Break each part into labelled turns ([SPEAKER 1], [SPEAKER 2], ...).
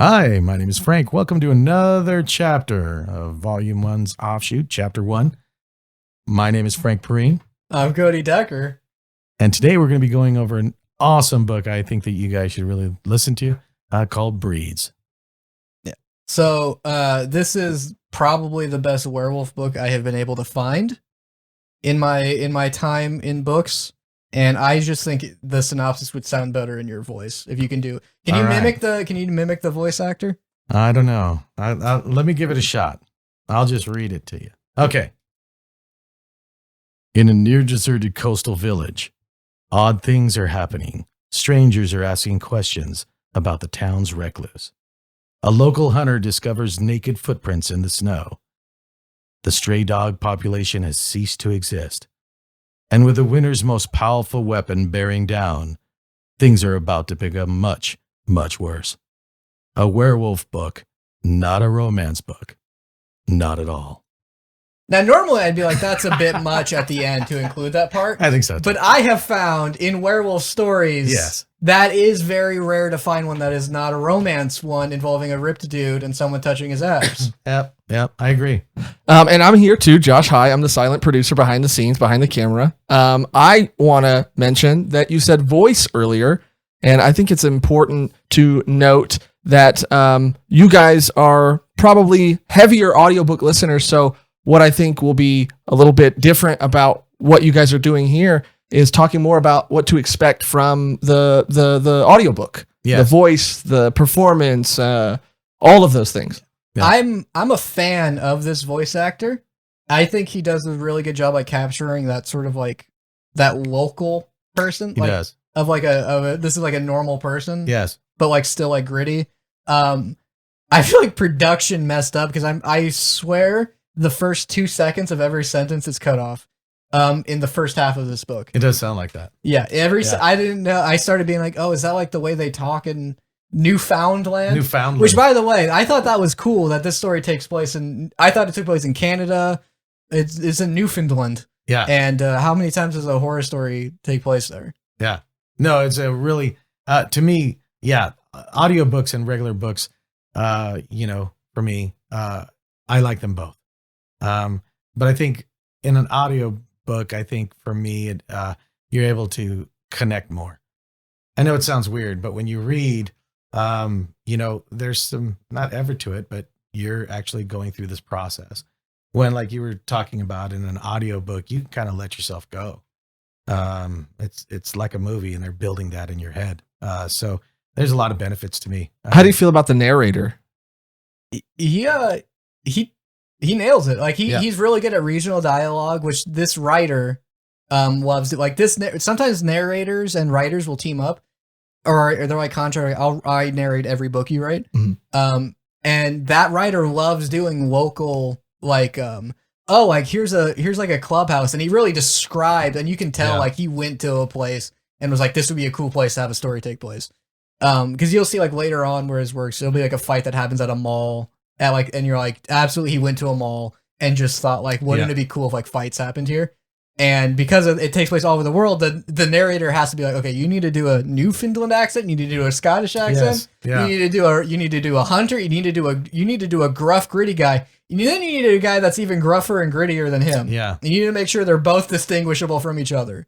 [SPEAKER 1] Hi, my name is Frank. Welcome to another chapter of Volume 1's offshoot, Chapter 1. My name is Frank Perrine.
[SPEAKER 2] I'm Cody Decker.
[SPEAKER 1] And today we're going to be going over an awesome book I think that you guys should really listen to called Breeds.
[SPEAKER 2] Yeah. So this is probably the best werewolf book I have been able to find in my time in books. And I just think the synopsis would sound better in your voice if you can do. Can you mimic the voice actor?
[SPEAKER 1] I don't know. Let me give it a shot. I'll just read it to you. Okay. In a near-deserted coastal village, odd things are happening. Strangers are asking questions about the town's recluse. A local hunter discovers naked footprints in the snow. The stray dog population has ceased to exist. And with the winter's most powerful weapon bearing down, things are about to become much, much worse. A werewolf book, not a romance book. Not at all.
[SPEAKER 2] Now, normally I'd be like, that's a bit much at the end to include that part.
[SPEAKER 1] I think so, too.
[SPEAKER 2] But I have found in werewolf stories,
[SPEAKER 1] yes,
[SPEAKER 2] that is very rare to find one that is not a romance one involving a ripped dude and someone touching his abs.
[SPEAKER 1] Yep, I agree.
[SPEAKER 3] And I'm here too, Josh. Hi, I'm the silent producer behind the scenes, behind the camera. I want to mention that you said voice earlier, and I think it's important to note that you guys are probably heavier audiobook listeners, so what I think will be a little bit different about what you guys are doing here is talking more about what to expect from the audiobook.
[SPEAKER 1] Yes.
[SPEAKER 3] The voice, the performance, all of those things.
[SPEAKER 1] Yeah.
[SPEAKER 2] I'm a fan of this voice actor. I think he does a really good job like capturing that sort of like that local person.
[SPEAKER 1] He does.
[SPEAKER 2] Of like this is like a normal person.
[SPEAKER 1] Yes.
[SPEAKER 2] But like still like gritty. I feel like production messed up because I swear the first 2 seconds of every sentence is cut off. In the first half of this book.
[SPEAKER 1] It does sound like that.
[SPEAKER 2] Yeah. I didn't know. I started being like, oh, is that like the way they talk in Newfoundland? Which, by the way, I thought that was cool that this story takes place I thought it took place in Canada. It's in Newfoundland.
[SPEAKER 1] Yeah.
[SPEAKER 2] And how many times does a horror story take place there?
[SPEAKER 1] Yeah. No, it's a really, to me, yeah, audiobooks and regular books, for me, I like them both. But I think in an audio book, I think for me, you're able to connect more. I know it sounds weird, but when you read, there's some, not ever to it, but you're actually going through this process. When, like you were talking about in an audio book, you can kind of let yourself go. It's like a movie and they're building that in your head. So there's a lot of benefits to me.
[SPEAKER 3] How do you feel about the narrator?
[SPEAKER 2] He nails it. Like he's really good at regional dialogue, which this writer loves it. Like this, sometimes narrators and writers will team up, or they're like contrary. I narrate every book you write.
[SPEAKER 3] Mm-hmm.
[SPEAKER 2] And that writer loves doing local, like here's like a clubhouse, and he really described, and you can tell like he went to a place and was like, this would be a cool place to have a story take place. Because you'll see like later on where his works, there'll be like a fight that happens at a mall. And you're like, absolutely, he went to a mall and just thought, like, wouldn't it be cool if like fights happened here? And because it takes place all over the world, the narrator has to be like, okay, you need to do a Newfoundland accent, you need to do a Scottish accent, you need to do a hunter, you need to do a gruff, gritty guy. Then you need a guy that's even gruffer and grittier than him.
[SPEAKER 1] Yeah,
[SPEAKER 2] and you need to make sure they're both distinguishable from each other.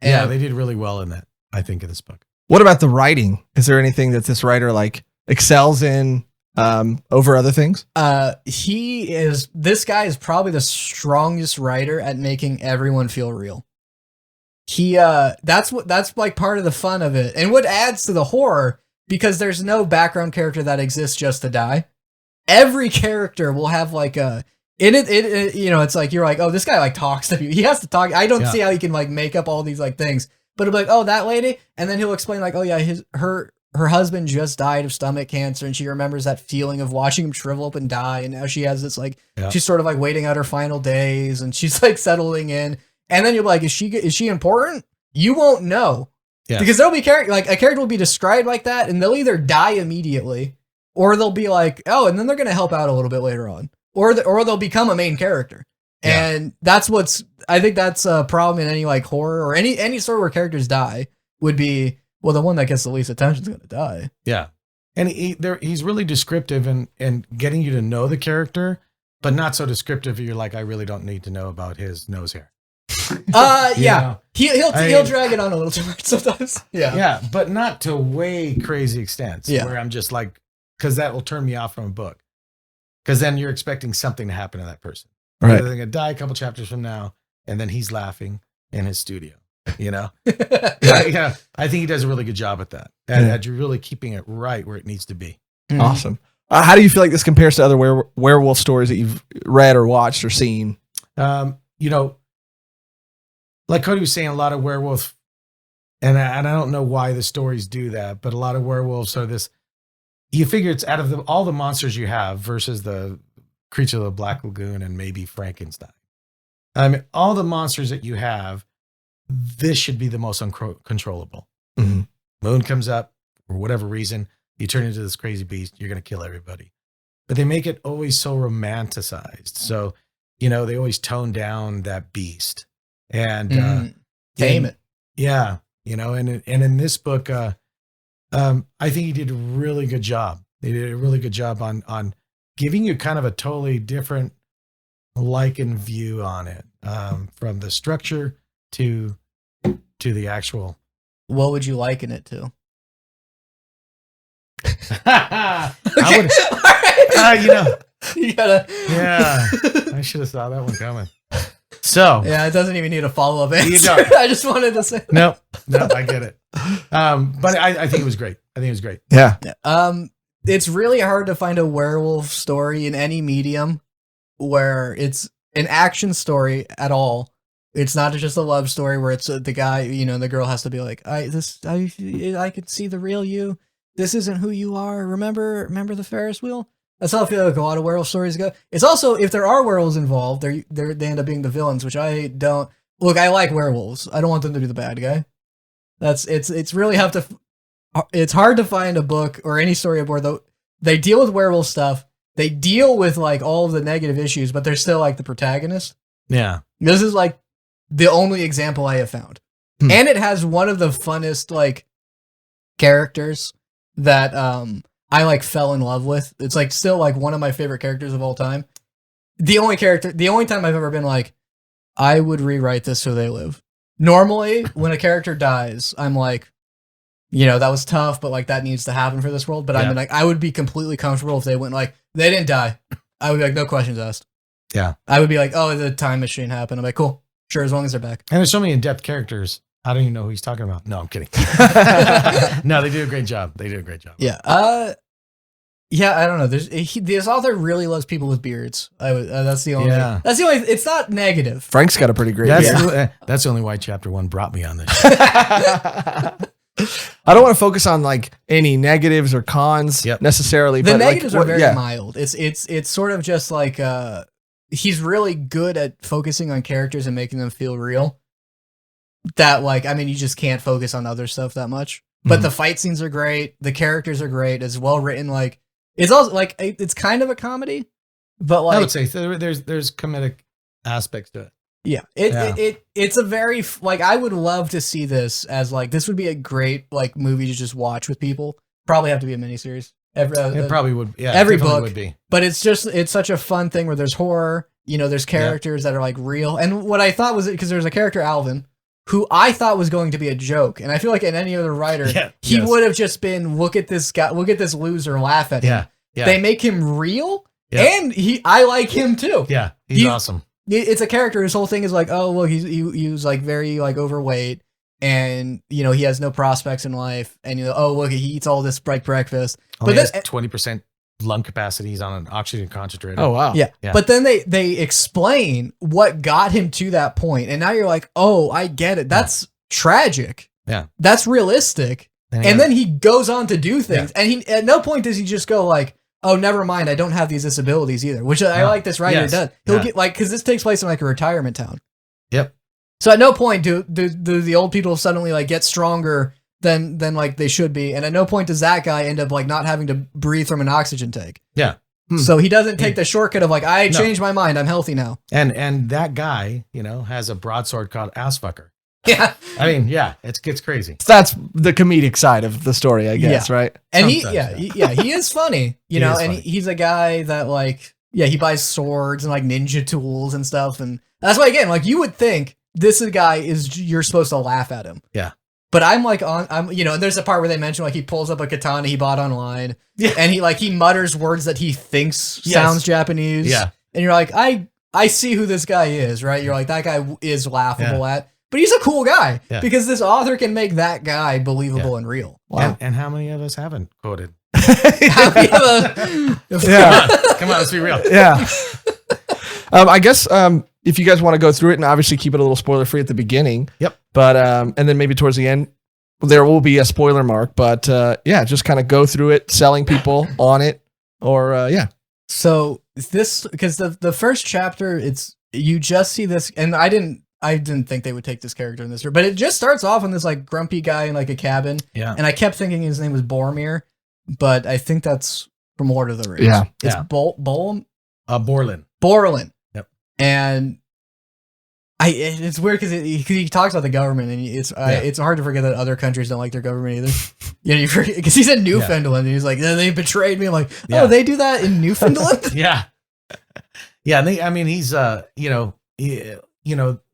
[SPEAKER 1] And they did really well in that, I think, in this book.
[SPEAKER 3] What about the writing? Is there anything that this writer like excels in? Over other things?
[SPEAKER 2] This guy is probably the strongest writer at making everyone feel real. That's like part of the fun of it. And what adds to the horror, because there's no background character that exists just to die. Every character will have like it's like, you're like, oh, this guy like talks to people. He has to talk. I don't see how he can like make up all these like things, but it'll be like, oh, that lady. And then he'll explain like, oh yeah, her husband just died of stomach cancer, and she remembers that feeling of watching him shrivel up and die. And now she has this like, she's sort of like waiting out her final days, and she's like settling in. And then you're like, is she important? You won't know, because there'll be a character will be described like that, and they'll either die immediately, or they'll be like, oh, and then they're gonna help out a little bit later on, or they'll become a main character. And that's I think that's a problem in any like horror or any story where characters die would be. Well, the one that gets the least attention is going to die.
[SPEAKER 1] Yeah. and he's really descriptive and getting you to know the character, but not so descriptive. You're like, I really don't need to know about his nose hair.
[SPEAKER 2] Yeah. He'll drag it on a little too much sometimes. Yeah.
[SPEAKER 1] Yeah, but not to way crazy extents.
[SPEAKER 2] Yeah.
[SPEAKER 1] Where I'm just like, because that will turn me off from a book. Because then you're expecting something to happen to that person.
[SPEAKER 3] Right.
[SPEAKER 1] They're going to die a couple chapters from now, and then he's laughing in his studio. Yeah. I think he does a really good job at that. At really keeping it right where it needs to be.
[SPEAKER 3] Awesome. How do you feel like this compares to other werewolf stories that you've read or watched or seen?
[SPEAKER 1] Like Cody was saying, a lot of werewolf, and I don't know why the stories do that, but a lot of werewolves are this. You figure it's out of all the monsters you have versus the creature of the Black Lagoon and maybe Frankenstein. I mean, all the monsters that you have, this should be the most uncontrollable.
[SPEAKER 3] Mm-hmm.
[SPEAKER 1] Moon comes up for whatever reason, you turn into this crazy beast, you're going to kill everybody. But they make it always so romanticized. So, they always tone down that beast. And
[SPEAKER 2] tame it.
[SPEAKER 1] Yeah. And in this book, I think he did a really good job. They did a really good job on giving you kind of a totally different Lycan view on it, from the structure to the actual.
[SPEAKER 2] What would you liken it to?
[SPEAKER 1] I would,
[SPEAKER 2] You gotta.
[SPEAKER 1] Yeah, I should have saw that one coming. So
[SPEAKER 2] yeah, it doesn't even need a follow-up answer.
[SPEAKER 1] You don't.
[SPEAKER 2] I just wanted to say.
[SPEAKER 1] No, I get it. But I think it was great.
[SPEAKER 3] Yeah.
[SPEAKER 2] It's really hard to find a werewolf story in any medium where it's an action story at all. It's not just a love story where it's the guy, the girl has to be like, I can see the real you. This isn't who you are. Remember the Ferris wheel? That's how I feel like a lot of werewolf stories go. It's also, if there are werewolves involved, they end up being the villains, which I don't. Look, I like werewolves. I don't want them to be the bad guy. It's really it's hard to find a book or any story where they deal with werewolf stuff. They deal with like all of the negative issues, but they're still like the protagonist.
[SPEAKER 1] Yeah.
[SPEAKER 2] This is like the only example I have found. And it has one of the funnest like characters that I like fell in love with. It's like still like one of my favorite characters of all time. The only time I've ever been like, I would rewrite this so they live. Normally, when a character dies, I'm like, that was tough, but like that needs to happen for this world. But I'm like, I would be completely comfortable if they went like, they didn't die. I would be like, no questions asked.
[SPEAKER 1] Yeah.
[SPEAKER 2] I would be like, oh, the time machine happened. I'm like, cool. Sure, as long as they're back.
[SPEAKER 1] And there's so many in-depth characters. I don't even know who he's talking about. No, I'm kidding. No, they do a great job.
[SPEAKER 2] Yeah. Yeah, I don't know. This author really loves people with beards. That's the only.
[SPEAKER 1] Yeah.
[SPEAKER 2] That's the only. It's not negative.
[SPEAKER 3] Frank's got a pretty great.
[SPEAKER 1] That's the only why chapter 1 brought me on this.
[SPEAKER 3] I don't want to focus on like any negatives or cons necessarily.
[SPEAKER 2] The
[SPEAKER 3] but
[SPEAKER 2] negatives
[SPEAKER 3] like,
[SPEAKER 2] are very mild. It's sort of just like he's really good at focusing on characters and making them feel real. That like, I mean, you just can't focus on other stuff that much. But the fight scenes are great. The characters are great. It's well written. Like, it's also like it's kind of a comedy, but like
[SPEAKER 1] I would say there's comedic aspects to it.
[SPEAKER 2] Yeah, it's a very like I would love to see this as like this would be a great like movie to just watch with people. Probably have to be a miniseries.
[SPEAKER 1] It probably would. Yeah,
[SPEAKER 2] every book
[SPEAKER 1] would be.
[SPEAKER 2] But it's such a fun thing where there's horror. There's characters that are like real. And what I thought was because there's a character Alvin who I thought was going to be a joke, and I feel like in any other writer he would have just been look at this guy, look at this loser, laugh at him.
[SPEAKER 1] Yeah.
[SPEAKER 2] They make him real, and I like him too.
[SPEAKER 1] Yeah, he's awesome.
[SPEAKER 2] It's a character. His whole thing is like, oh, well, he was like very like overweight, and he has no prospects in life, and oh, look, he eats all this breakfast.
[SPEAKER 1] Only has 20% lung capacity. He's on an oxygen concentrator.
[SPEAKER 3] Oh wow.
[SPEAKER 2] Yeah. But then they explain what got him to that point, and now you're like, oh, I get it. That's tragic.
[SPEAKER 1] Yeah.
[SPEAKER 2] That's realistic. And then he goes on to do things, and he at no point does he just go like, oh, never mind, I don't have these disabilities either, which I like this writer does. He'll get like, because this takes place in like a retirement town.
[SPEAKER 1] Yep.
[SPEAKER 2] So at no point do the old people suddenly like get stronger than like they should be, and at no point does that guy end up like not having to breathe from an oxygen tank.
[SPEAKER 1] Yeah.
[SPEAKER 2] So he doesn't take the shortcut of like, I changed my mind, I'm healthy now.
[SPEAKER 1] And that guy, has a broadsword called Assfucker.
[SPEAKER 2] Yeah.
[SPEAKER 1] I mean, yeah, it gets crazy.
[SPEAKER 3] That's the comedic side of the story, I guess, right?
[SPEAKER 2] And
[SPEAKER 1] Sometimes,
[SPEAKER 2] he is funny,
[SPEAKER 1] He
[SPEAKER 2] know,
[SPEAKER 1] is
[SPEAKER 2] and
[SPEAKER 1] funny.
[SPEAKER 2] he's a guy that like, he buys swords and like ninja tools and stuff. And that's why, again, like you would think this guy you're supposed to laugh at him.
[SPEAKER 1] Yeah.
[SPEAKER 2] But I'm and there's a part where they mention like he pulls up a katana he bought online,
[SPEAKER 1] Yeah.
[SPEAKER 2] and he mutters words that he thinks sounds Japanese.
[SPEAKER 1] Yeah.
[SPEAKER 2] And you're like, I see who this guy is, right? You're like, that guy is laughable at, but he's a cool guy because this author can make that guy believable and real.
[SPEAKER 3] Wow.
[SPEAKER 1] And how many of us haven't quoted?
[SPEAKER 3] Yeah.
[SPEAKER 1] Come on, let's be real.
[SPEAKER 3] Yeah. I guess if you guys want to go through it, and obviously keep it a little spoiler free at the beginning.
[SPEAKER 1] Yep.
[SPEAKER 3] But and then maybe towards the end, there will be a spoiler mark. But yeah, just kind of go through it, selling people on it, or yeah.
[SPEAKER 2] So this, because the first chapter, you just see this, and I didn't think they would take this character in this, but it just starts off on this like grumpy guy in like a cabin.
[SPEAKER 1] Yeah.
[SPEAKER 2] And I kept thinking his name was Boromir, but I think that's from Lord of the Rings.
[SPEAKER 3] Yeah.
[SPEAKER 2] It's
[SPEAKER 1] Yeah.
[SPEAKER 2] Borlin.
[SPEAKER 1] Borlin. Yep.
[SPEAKER 2] And it's weird because he talks about the government, and it's hard to forget that other countries don't like their government either. You forget because he's in Newfoundland, and he's like, they betrayed me. I'm like, oh, they do that in Newfoundland?
[SPEAKER 1] Yeah. Yeah. And he's,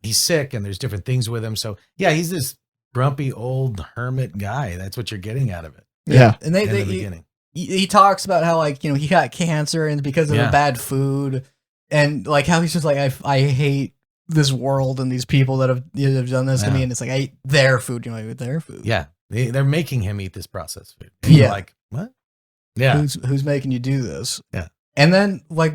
[SPEAKER 1] he's sick, and there's different things with him. So yeah, he's this grumpy old hermit guy. That's what you're getting out of it.
[SPEAKER 3] Yeah.
[SPEAKER 2] And
[SPEAKER 1] In the beginning.
[SPEAKER 2] he talks about how like, he got cancer and because of the bad food, and like how he's just like, I hate this world and these people that have done this to me, and it's like I eat their food. You're like, their food.
[SPEAKER 1] Yeah, they're making him eat this processed food.
[SPEAKER 2] And you're
[SPEAKER 1] like, what? Yeah,
[SPEAKER 2] who's making you do this?
[SPEAKER 1] Yeah,
[SPEAKER 2] and then like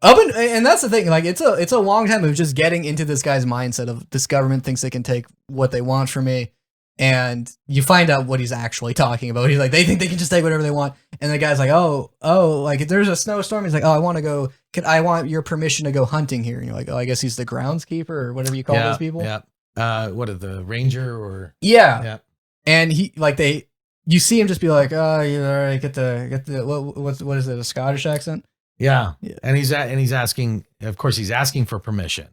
[SPEAKER 2] and that's the thing. Like it's a long time of just getting into this guy's mindset of this government thinks they can take what they want from me, and you find out what he's actually talking about. He's like, they think they can just take whatever they want, and the guy's like, oh, like if there's a snowstorm, he's like, oh, I want to go. I want your permission to go hunting here, and you're like, oh, I guess he's the groundskeeper or whatever you call those people.
[SPEAKER 1] Yeah. What are the ranger or?
[SPEAKER 2] Yeah. And he like you see him just be like, oh, you all right, get the what is it, a Scottish accent?
[SPEAKER 1] Yeah. And he's asking, of course, he's asking for permission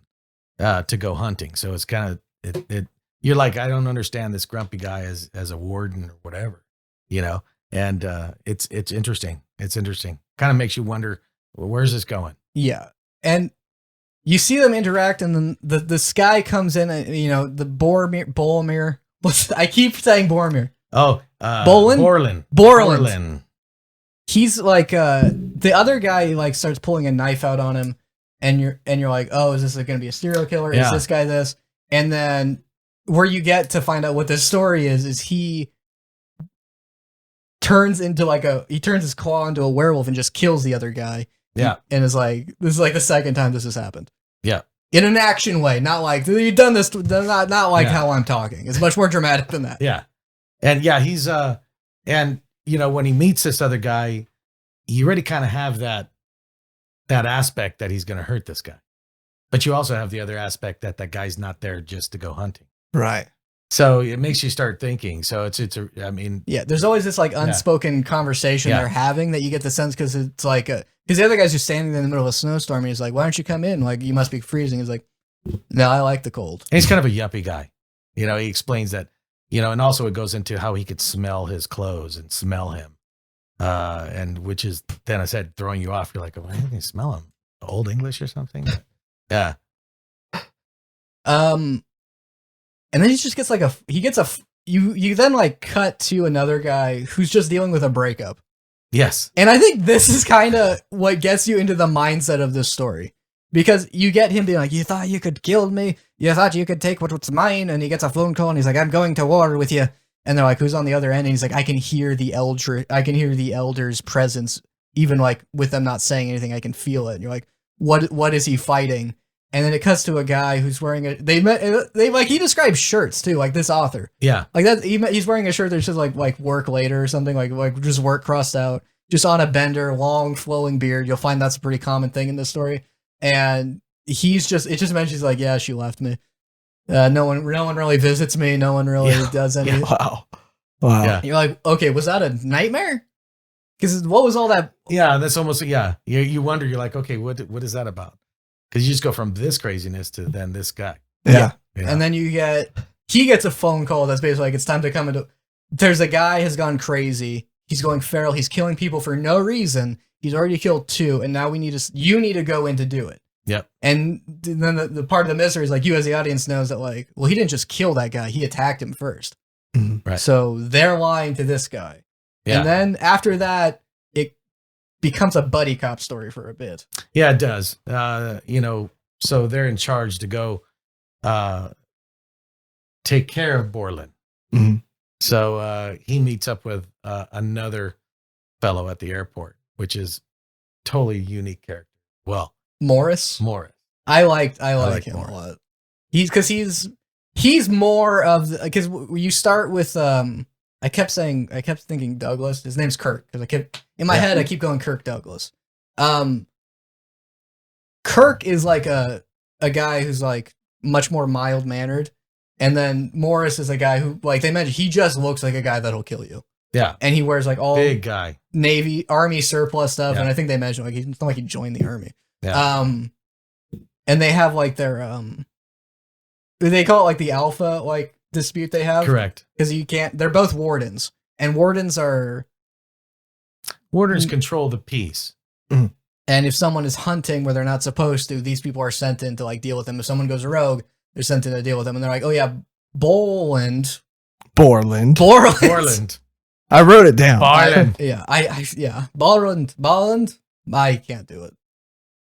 [SPEAKER 1] to go hunting. So it's kind of you're like, I don't understand this grumpy guy as a warden or whatever, And it's interesting. It's interesting. Kind of makes you wonder, well, where's this going?
[SPEAKER 2] Yeah. And you see them interact, and then the guy comes in, and the Boromir. I keep saying Boromir.
[SPEAKER 1] Oh,
[SPEAKER 2] Borlin. He's like the other guy like starts pulling a knife out on him, and you're like, oh, is this going to be a serial killer? Is this guy this? And then where you get to find out what this story is he turns his claw into a werewolf and just kills the other guy.
[SPEAKER 1] Yeah.
[SPEAKER 2] And is like, this is like the second time this has happened.
[SPEAKER 1] Yeah.
[SPEAKER 2] In an action way, not like you've done this, not like how I'm talking. It's much more dramatic than that.
[SPEAKER 1] Yeah. And yeah, he's and when he meets this other guy, you already kind of have that aspect that he's going to hurt this guy. But you also have the other aspect that guy's not there just to go hunting.
[SPEAKER 3] Right.
[SPEAKER 1] So it makes you start thinking. So
[SPEAKER 2] there's always this like unspoken conversation they're having that you get the sense, because it's like, because the other guy's just standing in the middle of a snowstorm, and he's like, why don't you come in? Like, you must be freezing. He's like, no, I like the cold.
[SPEAKER 1] And he's kind of a yuppie guy. He explains that, and also it goes into how he could smell his clothes and smell him. And which is, then I said, throwing you off. You're like, why can you smell him? Old English or something? Yeah.
[SPEAKER 2] And then he just gets like you then like cut to another guy who's just dealing with a breakup.
[SPEAKER 1] Yes.
[SPEAKER 2] And I think this is kind of what gets you into the mindset of this story, because you get him being like, you thought you could kill me? You thought you could take what's mine? And he gets a phone call, and he's like, I'm going to war with you. And they're like, who's on the other end? And he's like, I can hear the elder's presence, even like with them not saying anything. I can feel it. And you're like, what is he fighting? And then it cuts to a guy who's wearing he describes shirts too, like this author.
[SPEAKER 1] Yeah.
[SPEAKER 2] Like that, he's wearing a shirt that says like work later or something, like just work crossed out, just on a bender, long flowing beard. You'll find that's a pretty common thing in this story. And it just mentions like, yeah, she left me. No one really visits me. No one really does anything.
[SPEAKER 3] Wow.
[SPEAKER 1] Yeah.
[SPEAKER 2] You're like, okay, was that a nightmare? Because what was all that?
[SPEAKER 1] Yeah, that's almost, You wonder, you're like, okay, what is that about? Because you just go from this craziness to then this guy.
[SPEAKER 3] Yeah.
[SPEAKER 2] And then he gets a phone call that's basically like, it's time to come into, there's a guy has gone crazy. He's going feral. He's killing people for no reason. He's already killed 2. And now you need to go in to do it.
[SPEAKER 1] Yep.
[SPEAKER 2] And then the part of the mystery is like, you as the audience knows that like, well, he didn't just kill that guy. He attacked him first.
[SPEAKER 1] Right.
[SPEAKER 2] So they're lying to this guy.
[SPEAKER 1] Yeah.
[SPEAKER 2] And then after that, it becomes a buddy cop story for a bit.
[SPEAKER 1] Yeah, it does. So they're in charge to go take care of Borland.
[SPEAKER 3] Mm-hmm.
[SPEAKER 1] So he meets up with another fellow at the airport, which is totally unique character. Well,
[SPEAKER 2] Morris. I like him
[SPEAKER 1] Morris
[SPEAKER 2] a lot. He's more of the, because you start with I kept thinking Douglas. His name's Kirk because I kept in my head. I keep going Kirk Douglas. Kirk is like a guy who's like much more mild mannered, and then Morris is a guy who, like they mentioned, he just looks like a guy that'll kill you.
[SPEAKER 1] Yeah,
[SPEAKER 2] and he wears like all
[SPEAKER 1] big guy
[SPEAKER 2] Navy Army surplus stuff,
[SPEAKER 1] Yeah.
[SPEAKER 2] and I think they mentioned like it's not like he joined the Army.
[SPEAKER 1] Yeah.
[SPEAKER 2] And they have like their they call it like the alpha like dispute they have.
[SPEAKER 1] Correct.
[SPEAKER 2] Because they're both wardens, and wardens
[SPEAKER 1] control the peace.
[SPEAKER 2] and if someone is hunting where they're not supposed to, these people are sent in to like deal with them. If someone goes rogue, they're sent in to deal with them, and they're like, oh yeah, Borland.
[SPEAKER 3] I wrote it down.
[SPEAKER 1] Borland.
[SPEAKER 2] Borland. I can't do it.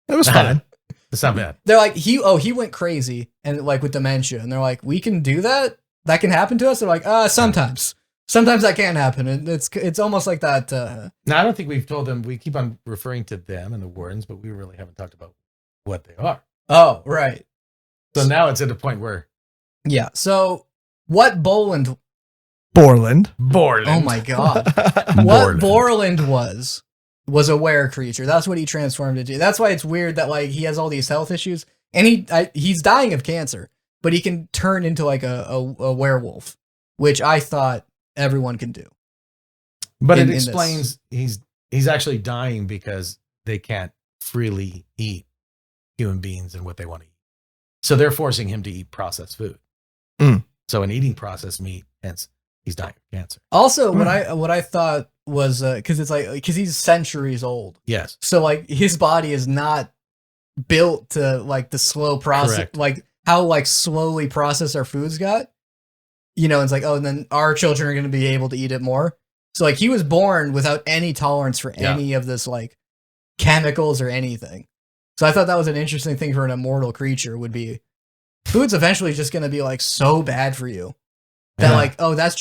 [SPEAKER 3] It was fine.
[SPEAKER 1] It's not bad.
[SPEAKER 2] They're like, he went crazy and like with dementia, and they're like, we can do that? That can happen to us? They're like, sometimes. Sometimes that can happen. And it's almost like that.
[SPEAKER 1] Now, I don't think we've told them. We keep on referring to them and the wardens, but we really haven't talked about what they are.
[SPEAKER 2] Oh, right.
[SPEAKER 1] So now it's at a point where
[SPEAKER 2] Yeah. So what Borland.
[SPEAKER 3] Borland.
[SPEAKER 2] Oh my God. What Borland was a were creature. That's what he transformed into. That's why it's weird that like he has all these health issues, and he's dying of cancer, but he can turn into like a werewolf, which I thought everyone can do.
[SPEAKER 1] But it explains he's actually dying because they can't freely eat human beings and what they want to eat. So they're forcing him to eat processed food. So an eating processed meat, hence he's dying of cancer.
[SPEAKER 2] Also, what I thought was because it's like because he's centuries old.
[SPEAKER 1] Yes.
[SPEAKER 2] So like his body is not built to like the slow process,
[SPEAKER 1] Correct.
[SPEAKER 2] like how like slowly process our foods got. You know, it's like, oh, and then our children are going to be able to eat it more. So like he was born without any tolerance for any of this like chemicals or anything. So I thought that was an interesting thing for an immortal creature would be food's eventually just going to be like so bad for you that like, oh, that's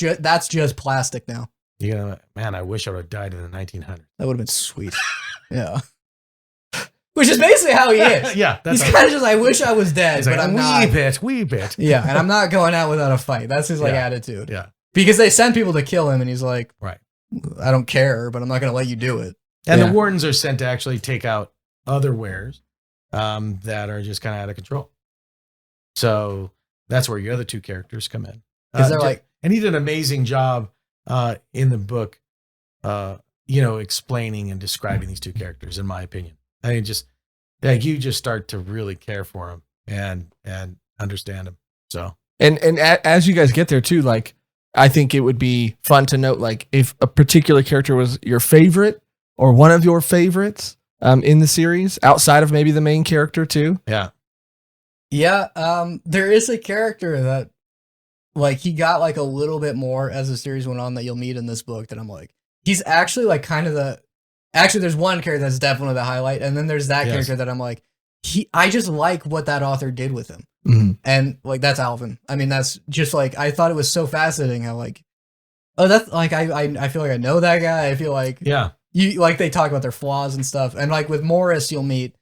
[SPEAKER 2] just plastic now.
[SPEAKER 1] Man, I wish I would have died in the 1900s.
[SPEAKER 2] That would have been sweet. Yeah. Which is basically how he is.
[SPEAKER 1] Yeah.
[SPEAKER 2] He's kind of just, I wish I was dead, but I'm not.
[SPEAKER 1] Wee bit.
[SPEAKER 2] Yeah, and I'm not going out without a fight. That's his like attitude.
[SPEAKER 1] Yeah.
[SPEAKER 2] Because they send people to kill him, and he's like,
[SPEAKER 1] right.
[SPEAKER 2] I don't care, but I'm not going to let you do it.
[SPEAKER 1] And the wardens are sent to actually take out other wares that are just kind of out of control. So that's where your other two characters come in.
[SPEAKER 2] Because they're like,
[SPEAKER 1] and he did an amazing job in the book, explaining and describing these two characters, in my opinion. I mean, just like you just start to really care for him and understand him. So
[SPEAKER 3] and as you guys get there too, like I think it would be fun to note like if a particular character was your favorite or one of your favorites in the series outside of maybe the main character too.
[SPEAKER 1] Yeah.
[SPEAKER 2] There is a character that like he got like a little bit more as the series went on that you'll meet in this book that I'm like, he's actually like kind of actually there's one character that's definitely the highlight. And then there's that character that I'm like, I just like what that author did with him.
[SPEAKER 3] Mm-hmm.
[SPEAKER 2] And like, that's Alvin. I mean, that's just like, I thought it was so fascinating how like, oh, that's like, I feel like I know that guy. I feel like, you like they talk about their flaws and stuff. And like with Morris, you'll meet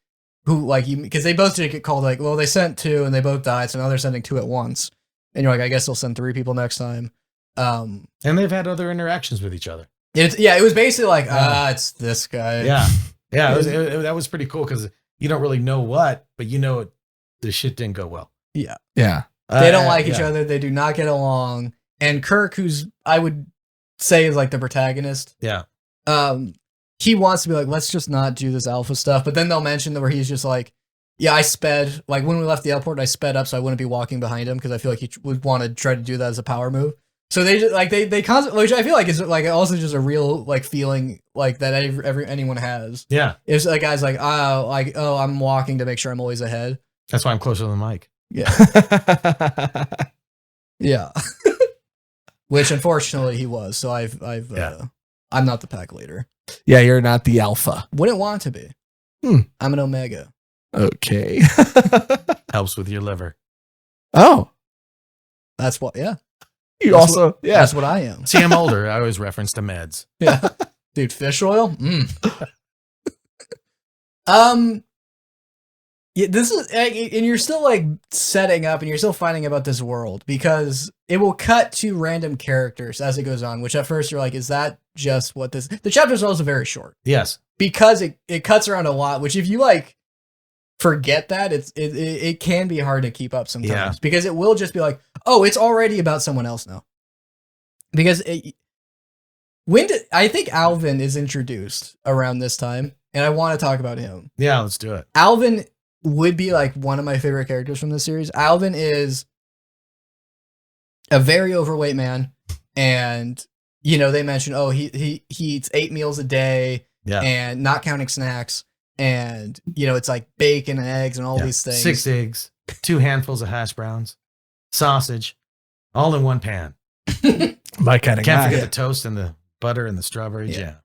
[SPEAKER 2] who like you, because they both did get called like, well, they sent 2 and they both died. So now they're sending 2 at once. And you're like, I guess they'll send 3 people next time.
[SPEAKER 1] And they've had other interactions with each other.
[SPEAKER 2] It was basically like, it's this guy.
[SPEAKER 1] Yeah. That was pretty cool because you don't really know what, but the shit didn't go well.
[SPEAKER 2] Yeah.
[SPEAKER 3] They
[SPEAKER 2] don't like each other. They do not get along. And Kirk, who's I would say is like the protagonist.
[SPEAKER 1] Yeah.
[SPEAKER 2] He wants to be like, let's just not do this alpha stuff. But then they'll mention that where he's just like, Yeah, I sped. Like when we left the airport, I sped up so I wouldn't be walking behind him because I feel like he would want to try to do that as a power move. So they just, like they constantly, which I feel like is like also just a real like feeling like that anyone has.
[SPEAKER 1] Yeah.
[SPEAKER 2] It's like guys like I'm walking to make sure I'm always ahead.
[SPEAKER 1] That's why I'm closer to the mic.
[SPEAKER 2] Yeah. Yeah. Which unfortunately he was. So I'm not the pack leader.
[SPEAKER 3] Yeah, you're not the alpha.
[SPEAKER 2] Wouldn't want to be. I'm an omega.
[SPEAKER 3] Okay.
[SPEAKER 1] Helps with your liver.
[SPEAKER 3] Oh,
[SPEAKER 2] That's what. Yeah.
[SPEAKER 3] you
[SPEAKER 2] That's
[SPEAKER 3] also yeah.
[SPEAKER 2] That's what I am.
[SPEAKER 1] See, I'm older. I always reference the meds.
[SPEAKER 2] Yeah. Dude, fish oil? Yeah, this is, and you're still like setting up and you're still finding about this world because it will cut to random characters as it goes on, which at first you're like, is that just what this, the chapters are also very short
[SPEAKER 1] Yes.
[SPEAKER 2] because it cuts around a lot, which if you like forget that, it can be hard to keep up sometimes because it will just be like, oh, it's already about someone else now. Because I think Alvin is introduced around this time and I want to talk about him.
[SPEAKER 1] Yeah, let's do it.
[SPEAKER 2] Alvin would be like one of my favorite characters from this series. Alvin is a very overweight man, and you know they mentioned he eats 8 meals a day, and not counting snacks, and you know it's like bacon and eggs and all these things.
[SPEAKER 1] 6 eggs, 2 handfuls of hash browns, sausage, all in one pan.
[SPEAKER 3] My kind of
[SPEAKER 1] Can't
[SPEAKER 3] guy.
[SPEAKER 1] forget the toast and the butter and the strawberry jam.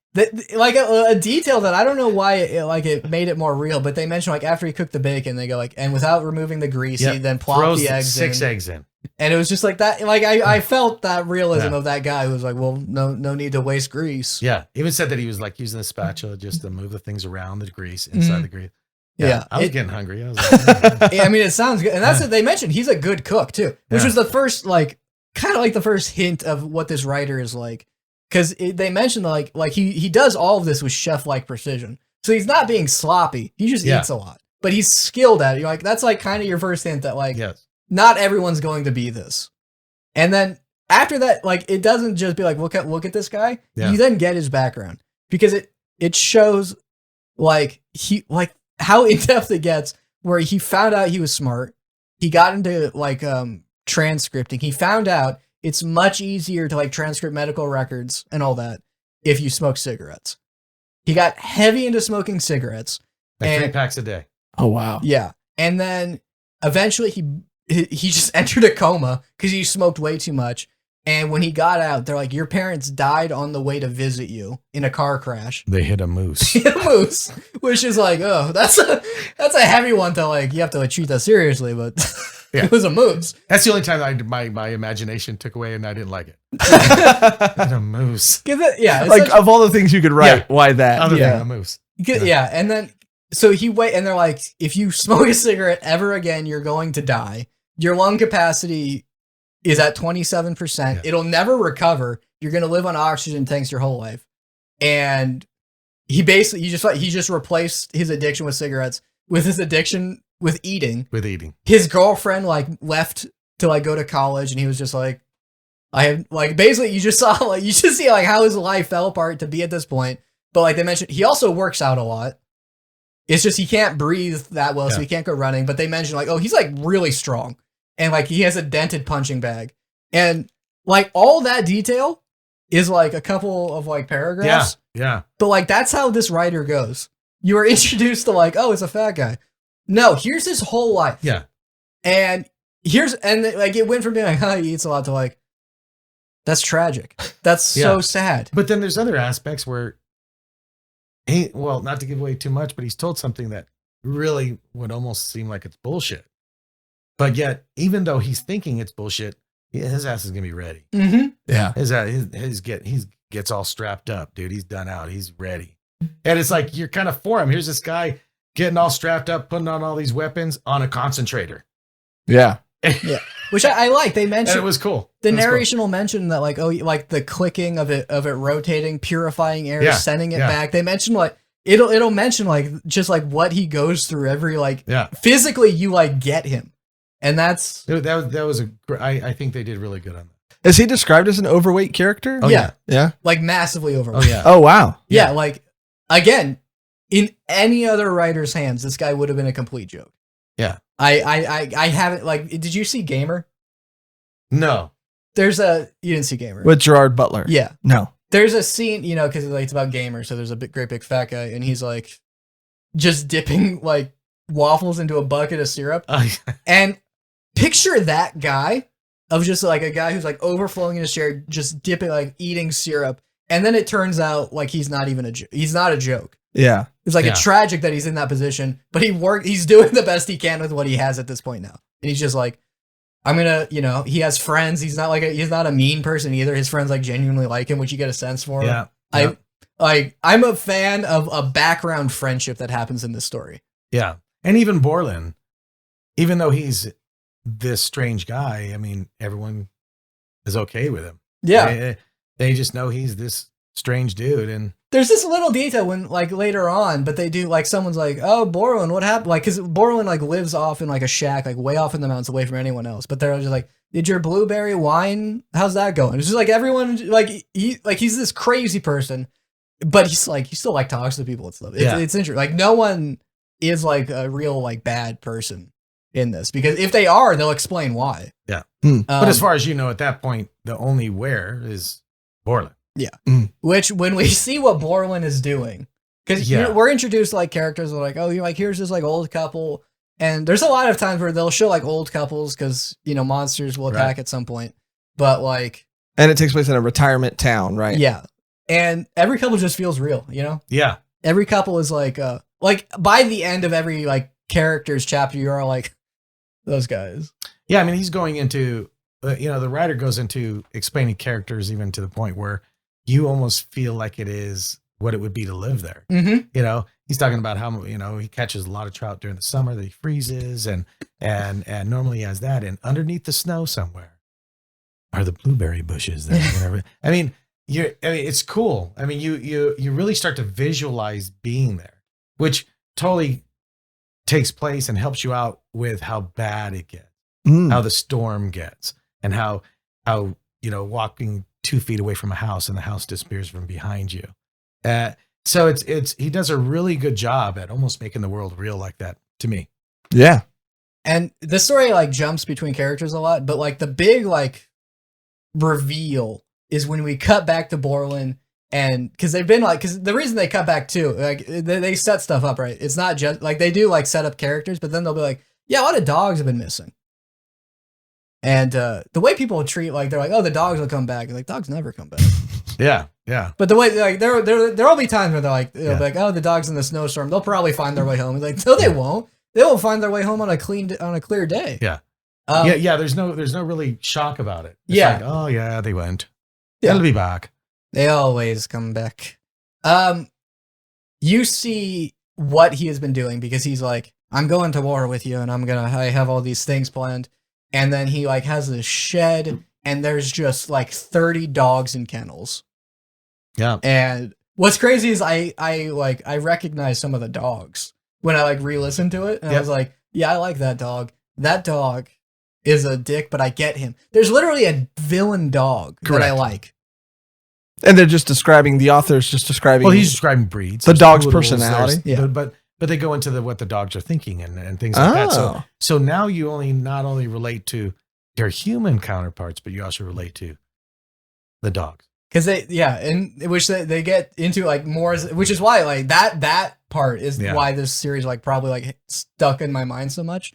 [SPEAKER 2] Like a detail that I don't know why it made it more real, but they mentioned like after he cooked the bacon, they go like, and without removing the grease, he then plopped the eggs
[SPEAKER 1] 6 eggs in.
[SPEAKER 2] And it was just like that. Like I felt that realism of that guy who was like, well, no need to waste grease.
[SPEAKER 1] Yeah. Even said that he was like using the spatula just to move the things around the grease inside the grease.
[SPEAKER 2] Yeah.
[SPEAKER 1] I was getting hungry. I was like,
[SPEAKER 2] I mean, it sounds good. And that's what they mentioned. He's a good cook too, which was the first, like, kind of like the first hint of what this writer is like. Because they mentioned like he does all of this with chef-like precision. So he's not being sloppy. He just eats a lot. But he's skilled at it. You're like, that's like kind of your first hint that like not everyone's going to be this. And then after that, like it doesn't just be like, look at this guy. Yeah. You then get his background. Because it shows like how in-depth it gets, where he found out he was smart. He got into like transcripting. He found out it's much easier to like transcript medical records and all that if you smoke cigarettes. He got heavy into smoking cigarettes.
[SPEAKER 1] Like 3 packs a day.
[SPEAKER 3] Oh, wow.
[SPEAKER 2] Yeah. And then eventually he just entered a coma because he smoked way too much. And when he got out, they're like, your parents died on the way to visit you in a car crash.
[SPEAKER 1] They hit a moose.
[SPEAKER 2] Which is like, oh, that's a heavy one to like, you have to like treat that seriously, but it was a moose.
[SPEAKER 1] That's the only time my imagination took away and I didn't like it. A moose.
[SPEAKER 3] Like of all the things you could write, why that?
[SPEAKER 1] Other than a moose.
[SPEAKER 2] Yeah. And then, so and they're like, if you smoke a cigarette ever again, you're going to die. Your lung capacity is at 27%. Yeah. It'll never recover. You're going to live on oxygen tanks your whole life. And he just replaced his addiction with cigarettes with his addiction with eating. His girlfriend like left to like go to college, and he was just like, I have like basically you just see like how his life fell apart to be at this point. But like they mentioned, he also works out a lot. It's just he can't breathe that well, so he can't go running. But they mentioned like, oh, he's like really strong. And like he has a dented punching bag. And like all that detail is like a couple of like paragraphs.
[SPEAKER 1] Yeah.
[SPEAKER 2] But like that's how this writer goes. You are introduced to like, oh, it's a fat guy. No, here's his whole life.
[SPEAKER 1] Yeah.
[SPEAKER 2] And like it went from being like, oh, he eats a lot to like, that's tragic. That's so sad.
[SPEAKER 1] But then there's other aspects where not to give away too much, but he's told something that really would almost seem like it's bullshit. But yet, even though he's thinking it's bullshit, his ass is gonna be ready.
[SPEAKER 2] Mm-hmm.
[SPEAKER 1] Yeah, he gets all strapped up, dude. He's done out. He's ready, and it's like you're kind of for him. Here's this guy getting all strapped up, putting on all these weapons on a concentrator.
[SPEAKER 3] Yeah,
[SPEAKER 2] which I like. They mentioned
[SPEAKER 1] and it was cool.
[SPEAKER 2] The narration will mention that like like the clicking of it rotating, purifying air, sending it back. They mentioned like. It'll mention like just like what he goes through every like physically you like get him. And that was I think they did really good on that.
[SPEAKER 3] Is he described as an overweight character?
[SPEAKER 2] Oh, yeah.
[SPEAKER 3] Yeah.
[SPEAKER 2] Like massively overweight.
[SPEAKER 1] Oh, yeah.
[SPEAKER 3] Oh, wow.
[SPEAKER 2] Yeah. Like, again, in any other writer's hands, this guy would have been a complete joke.
[SPEAKER 1] Yeah.
[SPEAKER 2] I haven't like. Did you see Gamer?
[SPEAKER 1] No.
[SPEAKER 2] You didn't see Gamer
[SPEAKER 3] With Gerard Butler.
[SPEAKER 2] Yeah.
[SPEAKER 3] No.
[SPEAKER 2] There's a scene, because like, it's about gamers, so there's a great big fat guy, and he's like just dipping like waffles into a bucket of syrup. And picture that guy of just like a guy who's like overflowing in his chair, just dipping, like eating syrup, and then it turns out like he's not even he's not a joke.
[SPEAKER 3] Yeah.
[SPEAKER 2] It's like a tragic that he's in that position, but he's doing the best he can with what he has at this point now, and he's just like, I'm gonna, he has friends. He's not a mean person either. His friends like genuinely like him, which you get a sense for.
[SPEAKER 1] Yeah.
[SPEAKER 2] I'm a fan of a background friendship that happens in this story.
[SPEAKER 1] Yeah. And even Borland, even though he's this strange guy, I mean, everyone is okay with him.
[SPEAKER 2] Yeah.
[SPEAKER 1] They just know he's this strange dude. And
[SPEAKER 2] there's this little detail when like later on, but they do like someone's like, oh, Borland, what happened? Like, cause Borland like lives off in like a shack, like way off in the mountains away from anyone else. But they're just like, did your blueberry wine? How's that going? It's just like everyone, like he's this crazy person, but he's like, he still like talks to people and stuff. It's interesting. Like no one is like a real like bad person in this, because if they are, they'll explain why.
[SPEAKER 1] Yeah. But as far as you know, at that point, the only where is Borland.
[SPEAKER 2] Yeah. Which when we see what Borland is doing, because we're introduced to like characters that are like, oh, you're like, here's this like old couple. And there's a lot of times where they'll show like old couples because, monsters will attack at some point. But like.
[SPEAKER 3] And it takes place in a retirement town, right?
[SPEAKER 2] Yeah. And every couple just feels real, Yeah. Every couple is like by the end of every like character's chapter, you're like, those guys.
[SPEAKER 1] Yeah. I mean, he's going into, the writer goes into explaining characters even to the point where you almost feel like it is what it would be to live there.
[SPEAKER 2] Mm-hmm.
[SPEAKER 1] He's talking about how, he catches a lot of trout during the summer that he freezes and normally he has that. And underneath the snow somewhere are the blueberry bushes. I mean, it's cool. I mean, you really start to visualize being there, which totally takes place and helps you out with how bad it gets, how the storm gets, and how walking 2 feet away from a house and the house disappears from behind you. So he does a really good job at almost making the world real like that to me.
[SPEAKER 3] Yeah.
[SPEAKER 2] And the story like jumps between characters a lot, but like the big like reveal is when we cut back to Borland, and because the reason they cut back too, like they set stuff up, right? It's not just like they do like set up characters, but then they'll be like, yeah, a lot of dogs have been missing. And the way people treat, like, they're like, oh, the dogs will come back. Like, dogs never come back.
[SPEAKER 1] Yeah.
[SPEAKER 2] But the way, like, there'll be times where they're like, they'll be like, oh, the dog's in the snowstorm. They'll probably find their way home. It's like, no, they won't. They will find their way home on a clear day.
[SPEAKER 1] Yeah. There's no really shock about it. It's like, oh yeah, they went. Yeah. They'll be back.
[SPEAKER 2] They always come back. You see what he has been doing, because he's like, I'm going to war with you, and I have all these things planned. And then he like has this shed, and there's just like 30 dogs in kennels.
[SPEAKER 1] Yeah.
[SPEAKER 2] And what's crazy is I recognize some of the dogs when I like re-listened to it, and I was like, yeah, I like that dog. That dog is a dick, but I get him. There's literally a villain dog that I like.
[SPEAKER 3] And they're just describing, the author's just describing.
[SPEAKER 1] Well, he's describing breeds.
[SPEAKER 3] The dog's personality.
[SPEAKER 1] Yeah. But they go into what the dogs are thinking and things like that. So now you not only relate to their human counterparts, but you also relate to the dogs.
[SPEAKER 2] Because they get into like more, which is why like that part is why this series like probably like stuck in my mind so much.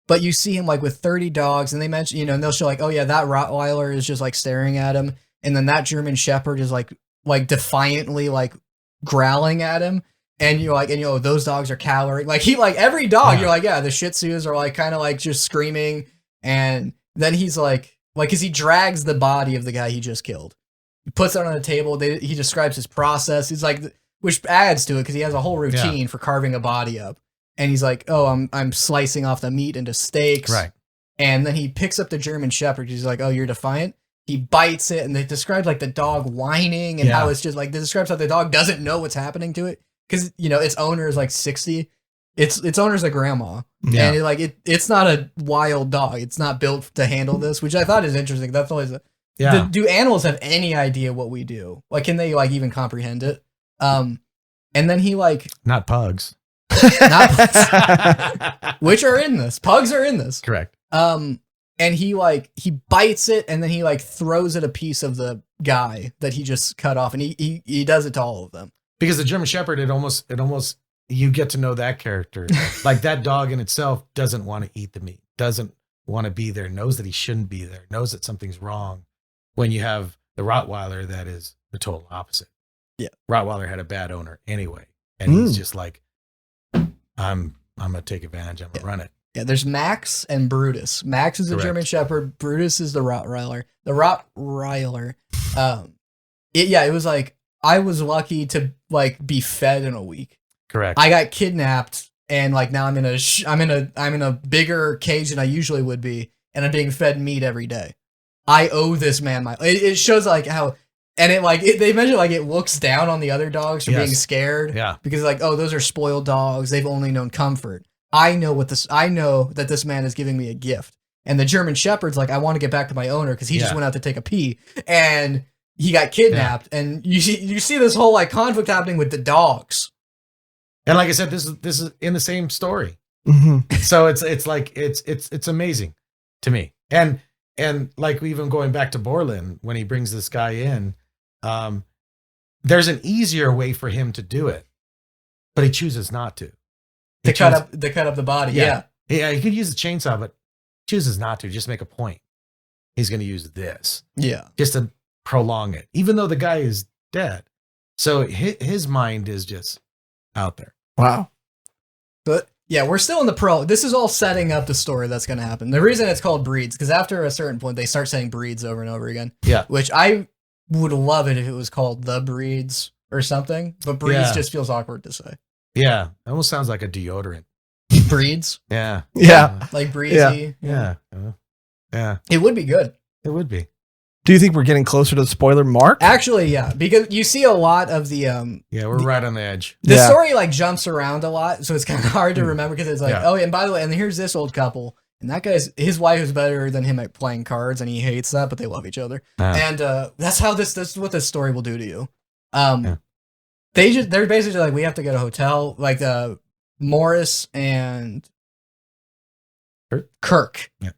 [SPEAKER 2] But you see him like with 30 dogs, and they mention, and they'll show like, oh yeah, that Rottweiler is just like staring at him, and then that German Shepherd is like defiantly like growling at him. And you're like, those dogs are cowering. Like every dog, you're like, yeah, the Shih Tzus are like kind of like just screaming. And then he's like, cause he drags the body of the guy he just killed. He puts it on the table. He describes his process. He's like, which adds to it, cause he has a whole routine for carving a body up. And he's like, oh, I'm slicing off the meat into steaks.
[SPEAKER 1] Right. And
[SPEAKER 2] then he picks up the German Shepherd. He's like, oh, you're defiant. He bites it. And they describe like the dog whining and how it's just like, they describes how the dog doesn't know what's happening to it. Because its owner is like 60, its owner's a grandma, and it's not a wild dog. It's not built to handle this, which I thought is interesting. That's always do animals have any idea what we do? Like, can they like even comprehend it? And then he like
[SPEAKER 1] not pugs.
[SPEAKER 2] not pugs, which are in this. Pugs are in this.
[SPEAKER 1] Correct.
[SPEAKER 2] And he bites it, and then he like throws it a piece of the guy that he just cut off, and he does it to all of them.
[SPEAKER 1] Because the German Shepherd, it almost you get to know that character. Like that dog in itself doesn't want to eat the meat, doesn't want to be there, knows that he shouldn't be there, knows that something's wrong. When you have the Rottweiler, that is the total opposite.
[SPEAKER 2] Yeah,
[SPEAKER 1] Rottweiler had a bad owner anyway, and he's just like, I'm gonna take advantage. I'm gonna run it.
[SPEAKER 2] Yeah, there's Max and Brutus. Max is the German Shepherd. Brutus is the Rottweiler. The Rottweiler. It was like I was lucky to like be fed in a week.
[SPEAKER 1] Correct.
[SPEAKER 2] I got kidnapped, and like now I'm in a bigger cage than I usually would be, and I'm being fed meat every day. I owe this man my. It shows like how, and they mention like it looks down on the other dogs for being scared.
[SPEAKER 1] Yeah.
[SPEAKER 2] Because like, oh, those are spoiled dogs. They've only known comfort. I know that this man is giving me a gift. And the German Shepherd's like, I want to get back to my owner because he just went out to take a pee and he got kidnapped. Yeah. And you see this whole like conflict happening with the dogs.
[SPEAKER 1] And like I said, this is in the same story.
[SPEAKER 3] Mm-hmm.
[SPEAKER 1] So it's like it's amazing to me. And like even going back to Borland when he brings this guy in, there's an easier way for him to do it, but he chooses not to.
[SPEAKER 2] To cut up the body. Yeah.
[SPEAKER 1] He could use the chainsaw, but chooses not to. Just make a point. He's going to use this. Yeah. Just to prolong it, even though the guy is dead. So his mind is just out there.
[SPEAKER 3] Wow.
[SPEAKER 2] But yeah, we're still in the prologue. This is all setting up the story that's going to happen. The reason it's called Breeds, because after a certain point, they start saying Breeds over and over again. Yeah. Which I would love it if it was called The Breeds or something, but Breeds just feels awkward to say.
[SPEAKER 1] Yeah, it almost sounds like a deodorant.
[SPEAKER 2] Breeds?
[SPEAKER 1] Yeah.
[SPEAKER 2] Like breezy.
[SPEAKER 1] Yeah.
[SPEAKER 2] It would be good.
[SPEAKER 1] It would be.
[SPEAKER 3] Do you think we're getting closer to the spoiler mark?
[SPEAKER 2] Actually, yeah, because you see a lot of the
[SPEAKER 1] we're right on the edge.
[SPEAKER 2] The story like jumps around a lot, so it's kind of hard to remember because it's like, oh, and by the way, and here's this old couple, and that his wife is better than him at playing cards, and he hates that, but they love each other, and that's what this story will do to you. They're basically like, we have to get a hotel, like Morris and Kirk. Yeah.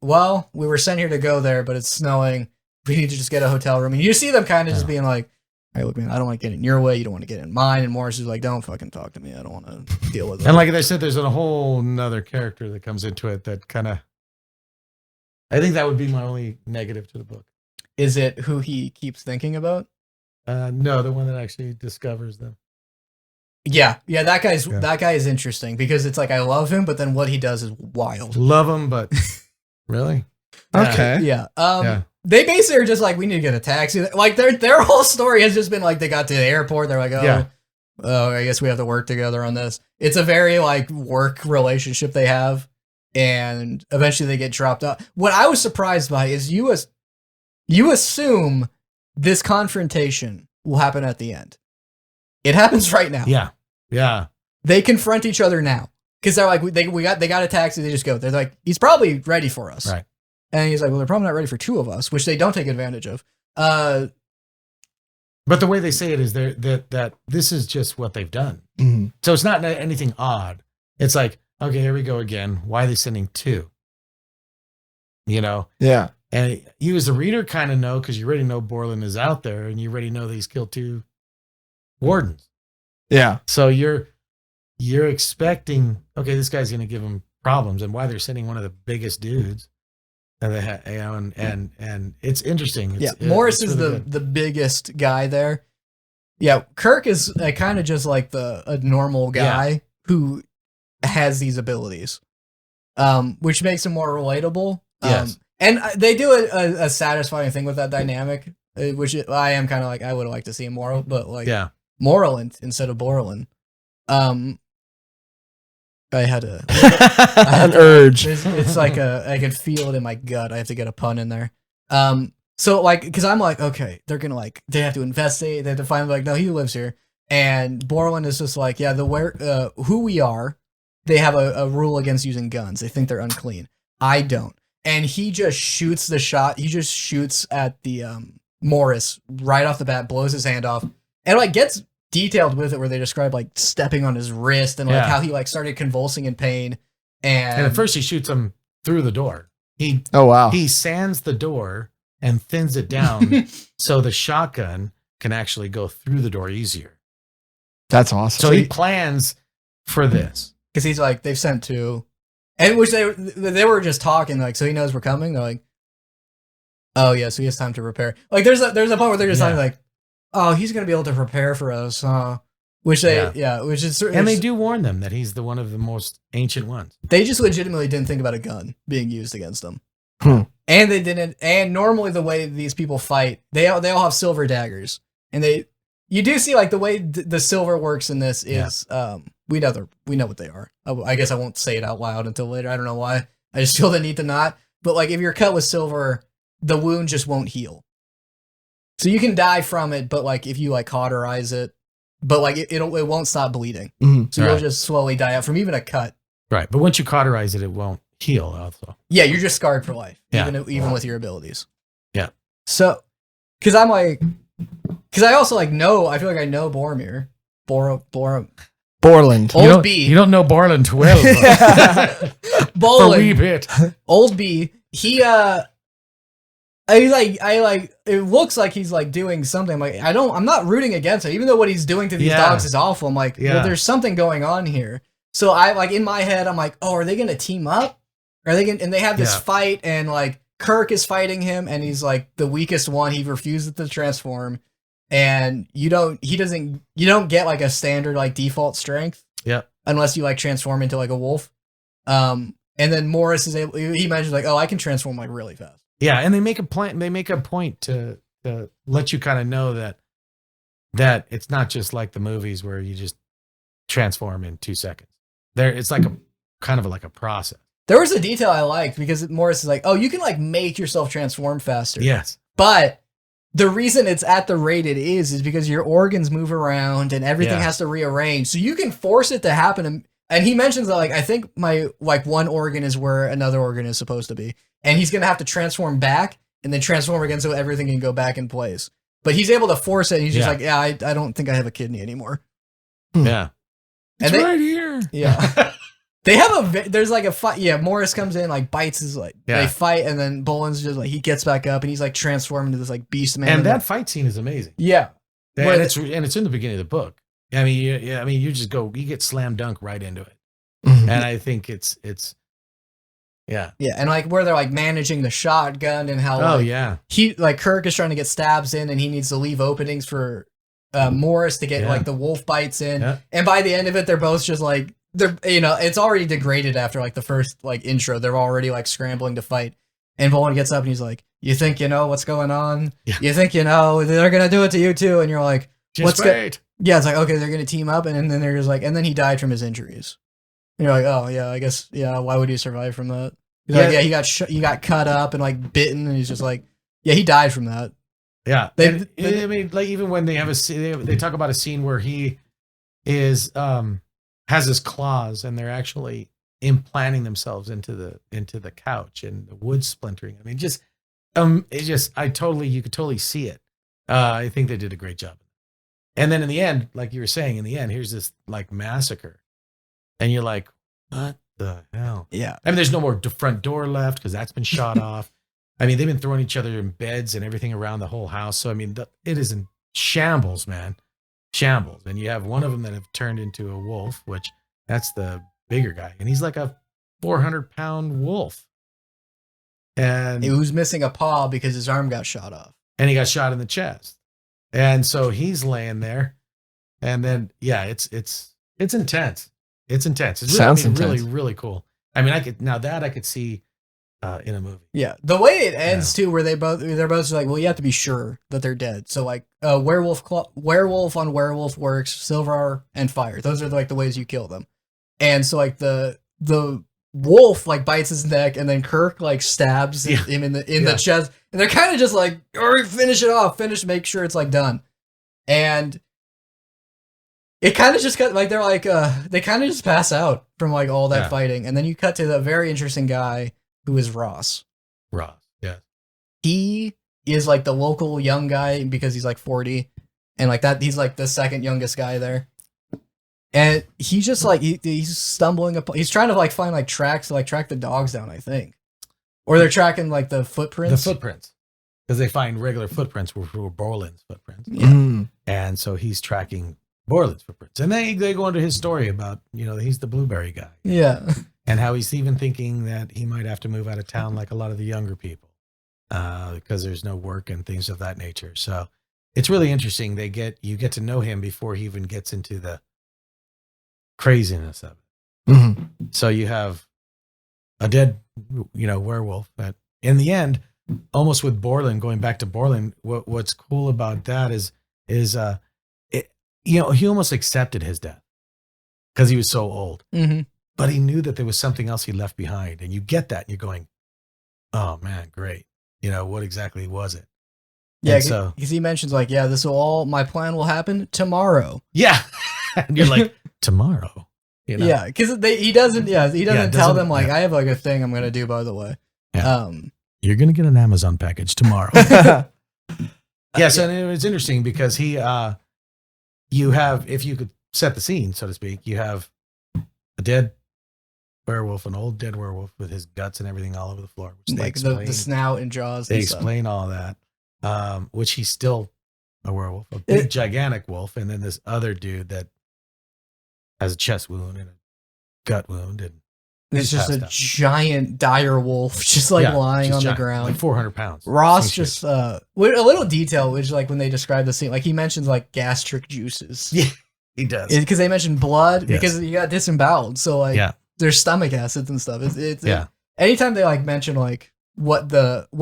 [SPEAKER 2] Well, we were sent here to go there, but it's snowing. We need to just get a hotel room. And you see them kind of just being like, hey, look, man, I don't want to get in your way. You don't want to get in mine. And Morris is like, don't fucking talk to me. I don't want to deal with it.
[SPEAKER 1] And like I said, there's a whole nother character that comes into it that kind of, I think that would be my only negative to the book.
[SPEAKER 2] Is it who he keeps thinking about?
[SPEAKER 1] No, the one that actually discovers them.
[SPEAKER 2] Yeah, that guy is interesting because it's like I love him, but then what he does is wild.
[SPEAKER 1] Love him, but really?
[SPEAKER 3] Okay.
[SPEAKER 2] Yeah. They basically are just like, we need to get a taxi. Like their whole story has just been like they got to the airport, they're like, I guess we have to work together on this. It's a very like work relationship they have, and eventually they get dropped off. What I was surprised by is you assume this confrontation will happen at the end. It happens right now.
[SPEAKER 1] Yeah.
[SPEAKER 2] They confront each other now because they're like, they got a taxi. They just go. They're like, he's probably ready for us,
[SPEAKER 1] right?
[SPEAKER 2] And he's like, well, they're probably not ready for two of us, which they don't take advantage of.
[SPEAKER 1] But the way they say it is that this is just what they've done.
[SPEAKER 3] Mm-hmm.
[SPEAKER 1] So it's not anything odd. It's like, okay, here we go again. Why are they sending two? You know?
[SPEAKER 3] Yeah.
[SPEAKER 1] And you as a reader kind of know because you already know Borland is out there and you already know that he's killed two wardens.
[SPEAKER 3] Yeah.
[SPEAKER 1] So you're expecting, okay, this guy's going to give him problems, and why they're sending one of the biggest dudes. And they and it's interesting.
[SPEAKER 2] Morris is the biggest guy there. Yeah, Kirk is kind of just like a normal guy who has these abilities, which makes him more relatable.
[SPEAKER 1] Yes.
[SPEAKER 2] And they do a satisfying thing with that dynamic, which I am kind of like, I would have liked to see more, but like, Moreland instead of Borland. I had
[SPEAKER 3] an urge.
[SPEAKER 2] It's like I can feel it in my gut. I have to get a pun in there. So like, because I'm like, okay, they're gonna like, they have to investigate. They have to find like, no, he lives here. And Borland is just like, yeah, who we are. They have a rule against using guns. They think they're unclean. I don't. And he just shoots the shot. He just shoots at the Morris right off the bat, blows his hand off. And like gets detailed with it where they describe like stepping on his wrist and like
[SPEAKER 1] Yeah.
[SPEAKER 2] how he like started convulsing in pain.
[SPEAKER 1] And at first he shoots him through the door.
[SPEAKER 3] Oh wow.
[SPEAKER 1] He sands the door and thins it down so the shotgun can actually go through the door easier.
[SPEAKER 3] That's awesome.
[SPEAKER 1] So he plans for this.
[SPEAKER 2] because he's like they've sent two, and which they were just talking like so he knows we're coming. They're like, oh yeah, so he has time to prepare. Like there's a point where they're just talking like, oh, he's gonna be able to prepare for us, which which is
[SPEAKER 1] And they do warn them that he's one of the most ancient ones.
[SPEAKER 2] they just legitimately didn't think about a gun being used against them.
[SPEAKER 3] Hmm.
[SPEAKER 2] And they didn't. And normally, the way these people fight, they all have silver daggers, and you do see like the way the silver works in this is we know what they are. I guess I won't say it out loud until later. I don't know why. I just feel the need to not. But like if you're cut with silver, the wound just won't heal. So you can die from it, but like if you like cauterize it, but like it won't stop bleeding.
[SPEAKER 3] Mhm.
[SPEAKER 2] So you'll just slowly die out from even a cut.
[SPEAKER 1] Right. But once you cauterize it, it won't heal also.
[SPEAKER 2] Yeah, you're just scarred for life,
[SPEAKER 1] Yeah.
[SPEAKER 2] even with your abilities.
[SPEAKER 1] Yeah.
[SPEAKER 2] So, because I also like know, I feel like I know Boromir.
[SPEAKER 3] Borland.
[SPEAKER 2] Old B.
[SPEAKER 1] You don't know Borland well. For a wee
[SPEAKER 2] Bowling.
[SPEAKER 1] bit.
[SPEAKER 2] Old B. It looks like he's like doing something. I'm not rooting against him, even though what he's doing to these dogs is awful. I'm like, well, there's something going on here. So I like in my head, I'm like, oh, are they gonna team up? Are they gonna? And they have this fight, and like Kirk is fighting him, and he's like the weakest one. He refuses to transform, and you don't get like a standard like default strength.
[SPEAKER 1] Yep.
[SPEAKER 2] Unless you like transform into like a wolf. And then Morris is able. He mentions like, oh, I can transform like really fast.
[SPEAKER 1] Yeah, and they make a point. They make a point to let you kind of know that it's not just like the movies where you just transform in 2 seconds. It's like a kind of like a process.
[SPEAKER 2] There was a detail I liked because Morris is like, oh, you can like make yourself transform faster.
[SPEAKER 1] Yes,
[SPEAKER 2] but the reason it's at the rate it is because your organs move around and everything has to rearrange. So you can force it to happen. And he mentions that like I think my like one organ is where another organ is supposed to be. And he's going to have to transform back and then transform again so everything can go back in place. But he's able to force it. And he's just like, yeah, I don't think I have a kidney anymore.
[SPEAKER 1] Yeah.
[SPEAKER 3] It's right here.
[SPEAKER 2] Yeah. They have there's like a fight. Yeah, Morris comes in, like bites his like, they fight. And then Boland's just like, he gets back up and he's like transformed into this like beast man.
[SPEAKER 1] And that fight scene is amazing.
[SPEAKER 2] Yeah.
[SPEAKER 1] And it's in the beginning of the book. I mean, you just you get slam dunk right into it.
[SPEAKER 3] Mhm.
[SPEAKER 1] And I think it's yeah.
[SPEAKER 2] Yeah, and like where they're like managing the shotgun and how he like Kirk is trying to get stabs in and he needs to leave openings for Morris to get like the wolf bites in. Yeah. And by the end of it, they're both just like it's already degraded after like the first like intro. They're already like scrambling to fight. And Boland gets up and he's like, "You think you know what's going on? Yeah. You think you know they're gonna do it to you too?" And you're like,
[SPEAKER 1] "Just wait."
[SPEAKER 2] Yeah, it's like okay, they're gonna team up, and then they're just like, and then he died from his injuries. And you're like, oh yeah, I guess why would he survive from that? He's like, he got cut up and like bitten, and he's just like, yeah, he died from that.
[SPEAKER 1] Yeah, I mean, like even when they have they talk about a scene where he is has his claws and they're actually implanting themselves into the couch and the wood splintering. I mean, you could totally see it. I think they did a great job. And then in the end, like you were saying, here's this like massacre, and you're like, what the hell?
[SPEAKER 2] Yeah.
[SPEAKER 1] I mean, there's no more front door left because that's been shot off. I mean, they've been throwing each other in beds and everything around the whole house. So I mean, it is in shambles, man, shambles. And you have one of them that have turned into a wolf, which that's the bigger guy, and he's like a 400-pound wolf. And
[SPEAKER 2] who's missing a paw because his arm got shot off,
[SPEAKER 1] and he got shot in the chest. And so he's laying there, and then it's intense. It's intense. It's
[SPEAKER 3] Sounds
[SPEAKER 1] intense.
[SPEAKER 3] Really,
[SPEAKER 1] really cool. I mean, I could see in a movie.
[SPEAKER 2] Yeah, the way it ends too, where they're both like, well, you have to be sure that they're dead. So like, werewolf on werewolf works, silver and fire. Those are like the ways you kill them. And so like the wolf like bites his neck, and then Kirk like stabs him in the chest, and they're kind of just like, all right, finish it off, make sure it's like done. And it kind of just cut like they're like they kind of just pass out from like all that fighting, and then you cut to the very interesting guy who is Ross.
[SPEAKER 1] Yeah.
[SPEAKER 2] He is like the local young guy because he's like 40, and like that he's like the second youngest guy there. And he just like he's stumbling upon. He's trying to like find like tracks to like track the dogs down, I think, or they're tracking like the footprints.
[SPEAKER 1] The footprints, because they find regular footprints were Borland's footprints, and so he's tracking Borland's footprints, and they go into his story about he's the blueberry guy, and how he's even thinking that he might have to move out of town like a lot of the younger people, because there's no work and things of that nature. So it's really interesting. You get to know him before he even gets into the craziness of it. So you have a dead werewolf that in the end, almost with Borland, going back to Borland, what's cool about that is he almost accepted his death because he was so old, but he knew that there was something else he left behind, and you get that and you're going, oh man, great, what exactly was it?
[SPEAKER 2] Yeah, because he mentions like, my plan will happen tomorrow.
[SPEAKER 1] Yeah. And you're like, tomorrow,
[SPEAKER 2] Yeah, because he doesn't tell them like, I have like a thing I'm gonna do, by the way.
[SPEAKER 1] Yeah. You're gonna get an Amazon package tomorrow. Yes, and it was interesting because you have, if you could set the scene, so to speak, you have a dead werewolf, an old dead werewolf with his guts and everything all over the floor, which
[SPEAKER 2] like the snout and jaws.
[SPEAKER 1] They explain all that, which he's still a werewolf, a big gigantic wolf, and then this other dude that has a chest wound and a gut wound, and
[SPEAKER 2] it's just a giant dire wolf just lying on the ground,
[SPEAKER 1] like 400 pounds.
[SPEAKER 2] Ross just a little detail, which like when they describe the scene, like he mentions like gastric juices.
[SPEAKER 1] Yeah, he does,
[SPEAKER 2] because they mentioned blood because he got disemboweled, so like there's stomach acids and stuff. It's anytime they like mention like what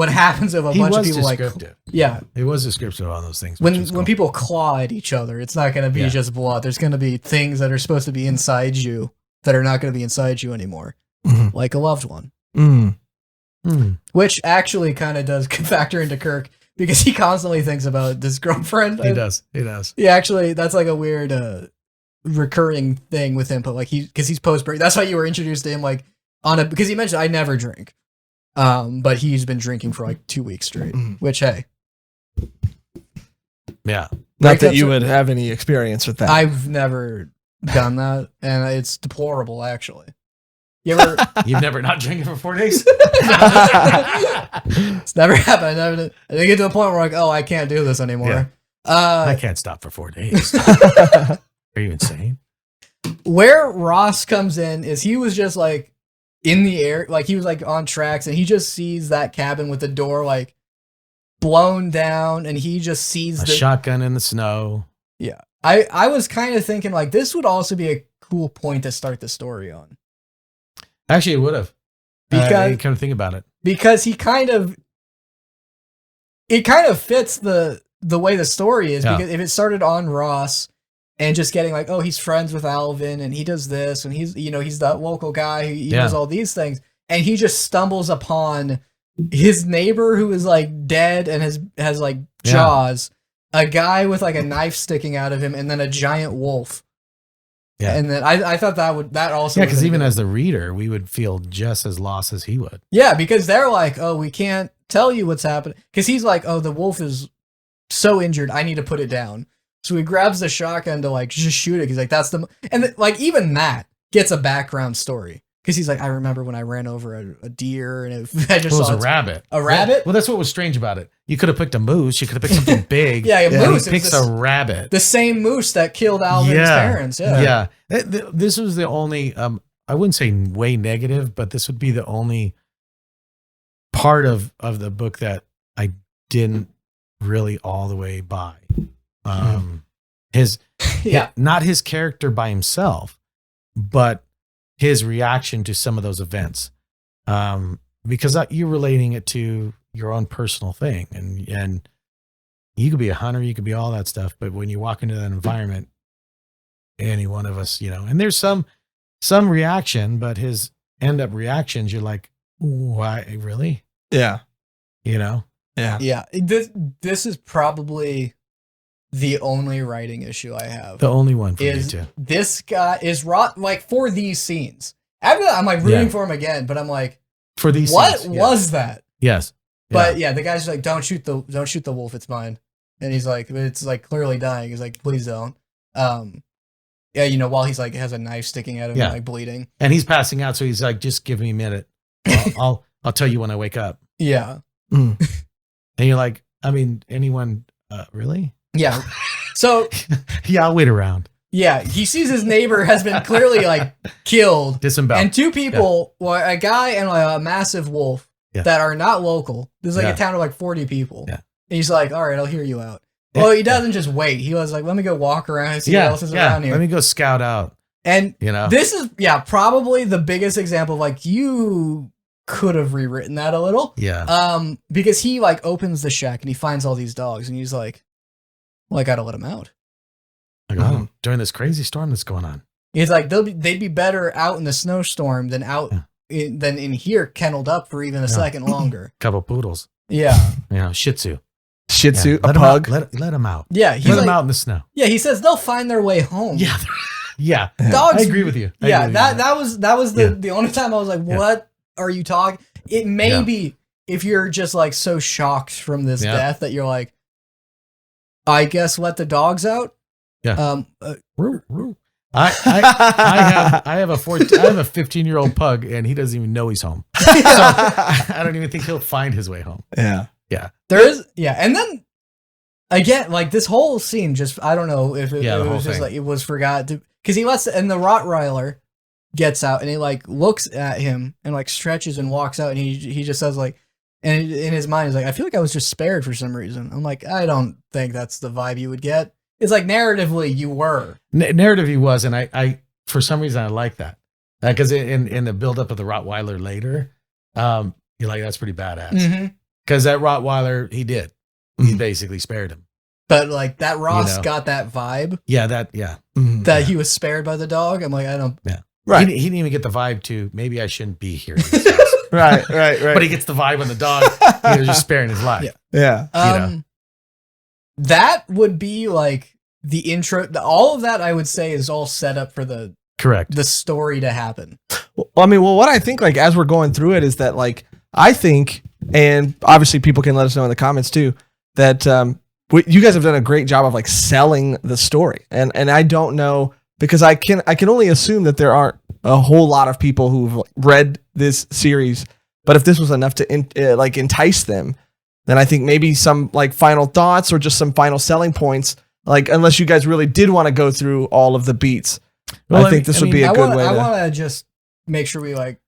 [SPEAKER 2] happens if a bunch of people
[SPEAKER 1] descriptive. It was descriptive on those things.
[SPEAKER 2] When people claw at each other, it's not going to be just blood. There's going to be things that are supposed to be inside you that are not going to be inside you anymore, like a loved one. Which actually kind of does factor into Kirk because he constantly thinks about this girlfriend.
[SPEAKER 1] He does.
[SPEAKER 2] He actually, that's like a weird recurring thing with him. But like because he's post-break. That's why you were introduced to him like because he mentioned I never drink. But he's been drinking for like 2 weeks straight, which, hey.
[SPEAKER 1] Yeah.
[SPEAKER 3] Not that you would have any experience with that.
[SPEAKER 2] I've never done that, and it's deplorable, actually.
[SPEAKER 1] You've never not drinking for 4 days?
[SPEAKER 2] It's never happened. I didn't get to the point where like, oh, I can't do this anymore.
[SPEAKER 1] I can't stop for 4 days. Are you insane?
[SPEAKER 2] Where Ross comes in is he was just like, in the air, like he was like on tracks, and he just sees that cabin with the door like blown down, and he just sees
[SPEAKER 1] a shotgun in the snow.
[SPEAKER 2] Yeah, I was kind of thinking like this would also be a cool point to start the story on.
[SPEAKER 1] Actually, it would have, because you kind of think about it, because it kind of
[SPEAKER 2] fits the way the story is. Because if it started on Ross and just getting like, oh, he's friends with Alvin, and he does this, and he's that local guy who does all these things, and he just stumbles upon his neighbor who is like dead and has like jaws, a guy with like a knife sticking out of him, and then a giant wolf. Yeah, and then I thought that also
[SPEAKER 1] because even as the reader, we would feel just as lost as he would.
[SPEAKER 2] Yeah, because they're like, oh, we can't tell you what's happening, because he's like, oh, the wolf is so injured, I need to put it down. So he grabs the shotgun to like just shoot it. He's like, like even that gets a background story. Because he's like, I remember when I ran over a deer and
[SPEAKER 1] it was a rabbit.
[SPEAKER 2] A rabbit?
[SPEAKER 1] Well, that's what was strange about it. You could have picked a moose. You could have picked something big.
[SPEAKER 2] Moose.
[SPEAKER 1] He picks a rabbit.
[SPEAKER 2] The same moose that killed Alvin's parents.
[SPEAKER 1] Yeah. This was the only, I wouldn't say way negative, but this would be the only part of the book that I didn't really all the way buy. Not his character by himself, but his reaction to some of those events, because you're relating it to your own personal thing, and you could be a hunter, you could be all that stuff, but when you walk into that environment, any one of us, and there's some reaction, but his end up reactions, you're like, why, really?
[SPEAKER 3] Yeah.
[SPEAKER 2] Yeah. This is probably the only writing issue I have.
[SPEAKER 1] The only one for me too.
[SPEAKER 2] This guy is like for these scenes. After that, I'm like rooting for him again, but I'm like,
[SPEAKER 1] for these
[SPEAKER 2] what
[SPEAKER 1] scenes,
[SPEAKER 2] was that?
[SPEAKER 1] Yes.
[SPEAKER 2] But the guy's like, don't shoot the wolf, it's mine. And he's like, it's like clearly dying. He's like, please don't. Yeah, you know, while he's like has a knife sticking at him,
[SPEAKER 1] Yeah.
[SPEAKER 2] like bleeding.
[SPEAKER 1] And he's passing out, so he's like, just give me a minute. I'll tell you when I wake up.
[SPEAKER 2] Yeah.
[SPEAKER 3] Mm.
[SPEAKER 1] And you're like, I mean, anyone really?
[SPEAKER 2] Yeah. So
[SPEAKER 1] Yeah, I'll wait around.
[SPEAKER 2] yeah, he sees his neighbor has been clearly like killed.
[SPEAKER 1] Disemboweled.
[SPEAKER 2] And two people, well, a guy and a massive wolf
[SPEAKER 1] Yeah.
[SPEAKER 2] that are not local. There's like
[SPEAKER 1] Yeah.
[SPEAKER 2] a town of like 40 people.
[SPEAKER 1] Yeah.
[SPEAKER 2] And he's like, all right, I'll hear you out.
[SPEAKER 1] Yeah.
[SPEAKER 2] Well, he doesn't just wait. He was like, let me go walk around and see what else is around here.
[SPEAKER 1] Let me go scout out.
[SPEAKER 2] And
[SPEAKER 1] You know?
[SPEAKER 2] this is, probably the biggest example of like, you could have rewritten that a little.
[SPEAKER 1] Yeah.
[SPEAKER 2] Because he like opens the shack and he finds all these dogs and he's like, well, I gotta let them out.
[SPEAKER 1] Like, oh, during this crazy storm that's going on.
[SPEAKER 2] He's like, they'd be better out in the snowstorm than out than in here, kenneled up for even a second longer.
[SPEAKER 1] Couple poodles.
[SPEAKER 2] Yeah,
[SPEAKER 1] You know, Shih Tzu.
[SPEAKER 3] Shih Tzu,
[SPEAKER 1] Let
[SPEAKER 3] a
[SPEAKER 1] 'em
[SPEAKER 3] pug.
[SPEAKER 1] Out. Let them out.
[SPEAKER 2] yeah. He's
[SPEAKER 1] Let them
[SPEAKER 2] like,
[SPEAKER 1] out in the snow.
[SPEAKER 2] yeah. He says they'll find their way home.
[SPEAKER 1] Yeah. Yeah.
[SPEAKER 2] Dogs.
[SPEAKER 1] I agree with you. I
[SPEAKER 2] Yeah,
[SPEAKER 1] agree with you.
[SPEAKER 2] that was
[SPEAKER 1] Yeah.
[SPEAKER 2] the only time I was like,
[SPEAKER 1] Yeah.
[SPEAKER 2] what are you talking? It may
[SPEAKER 1] Yeah.
[SPEAKER 2] be if you're just like so shocked from this
[SPEAKER 1] Yeah.
[SPEAKER 2] death that you're like, I guess let the dogs out.
[SPEAKER 1] Yeah. Roo, roo. I have a 15-year-old pug, and he doesn't even know he's home. So I don't even think he'll find his way home.
[SPEAKER 3] Yeah.
[SPEAKER 2] There is, and then again, like this whole scene, just I don't know if it,
[SPEAKER 1] Yeah, the
[SPEAKER 2] it
[SPEAKER 1] whole
[SPEAKER 2] was just
[SPEAKER 1] thing.
[SPEAKER 2] like it was forgot to because he lets and the Rottweiler gets out and he like looks at him and like stretches and walks out and he just says like and in his mind he's like I feel like I was just spared for some reason. I'm like I don't think that's the vibe you would get. It's like narratively you were
[SPEAKER 1] Narrative he was, and I for some reason I like that because in the buildup of the Rottweiler later, you're like that's pretty badass because that Rottweiler he did. He basically spared him.
[SPEAKER 2] But like that Ross
[SPEAKER 1] You know.
[SPEAKER 2] got that vibe
[SPEAKER 1] Yeah,
[SPEAKER 2] that he was spared by the dog. I'm like I don't.
[SPEAKER 3] Right.
[SPEAKER 1] He didn't even get the vibe to maybe I shouldn't be here.
[SPEAKER 3] Right.
[SPEAKER 1] But he gets the vibe on the dog. He was just sparing his life.
[SPEAKER 2] Yeah.
[SPEAKER 3] Yeah.
[SPEAKER 1] You know.
[SPEAKER 2] That would be like the intro. All of that I would say is all set up for the
[SPEAKER 1] Correct.
[SPEAKER 2] story to happen.
[SPEAKER 3] Well, I mean, what I think, like, as we're going through it, is that, like, I think, and obviously people can let us know in the comments too, that you guys have done a great job of like selling the story, and I don't know because I can only assume that there aren't a whole lot of people who've read this series, but if this was enough to like entice them, then I think maybe some like final thoughts or just some final selling points, like unless you guys really did want to go through all of the beats.
[SPEAKER 1] Well,
[SPEAKER 3] I think this would be a good way.
[SPEAKER 2] I
[SPEAKER 3] to...
[SPEAKER 2] want to just make sure we like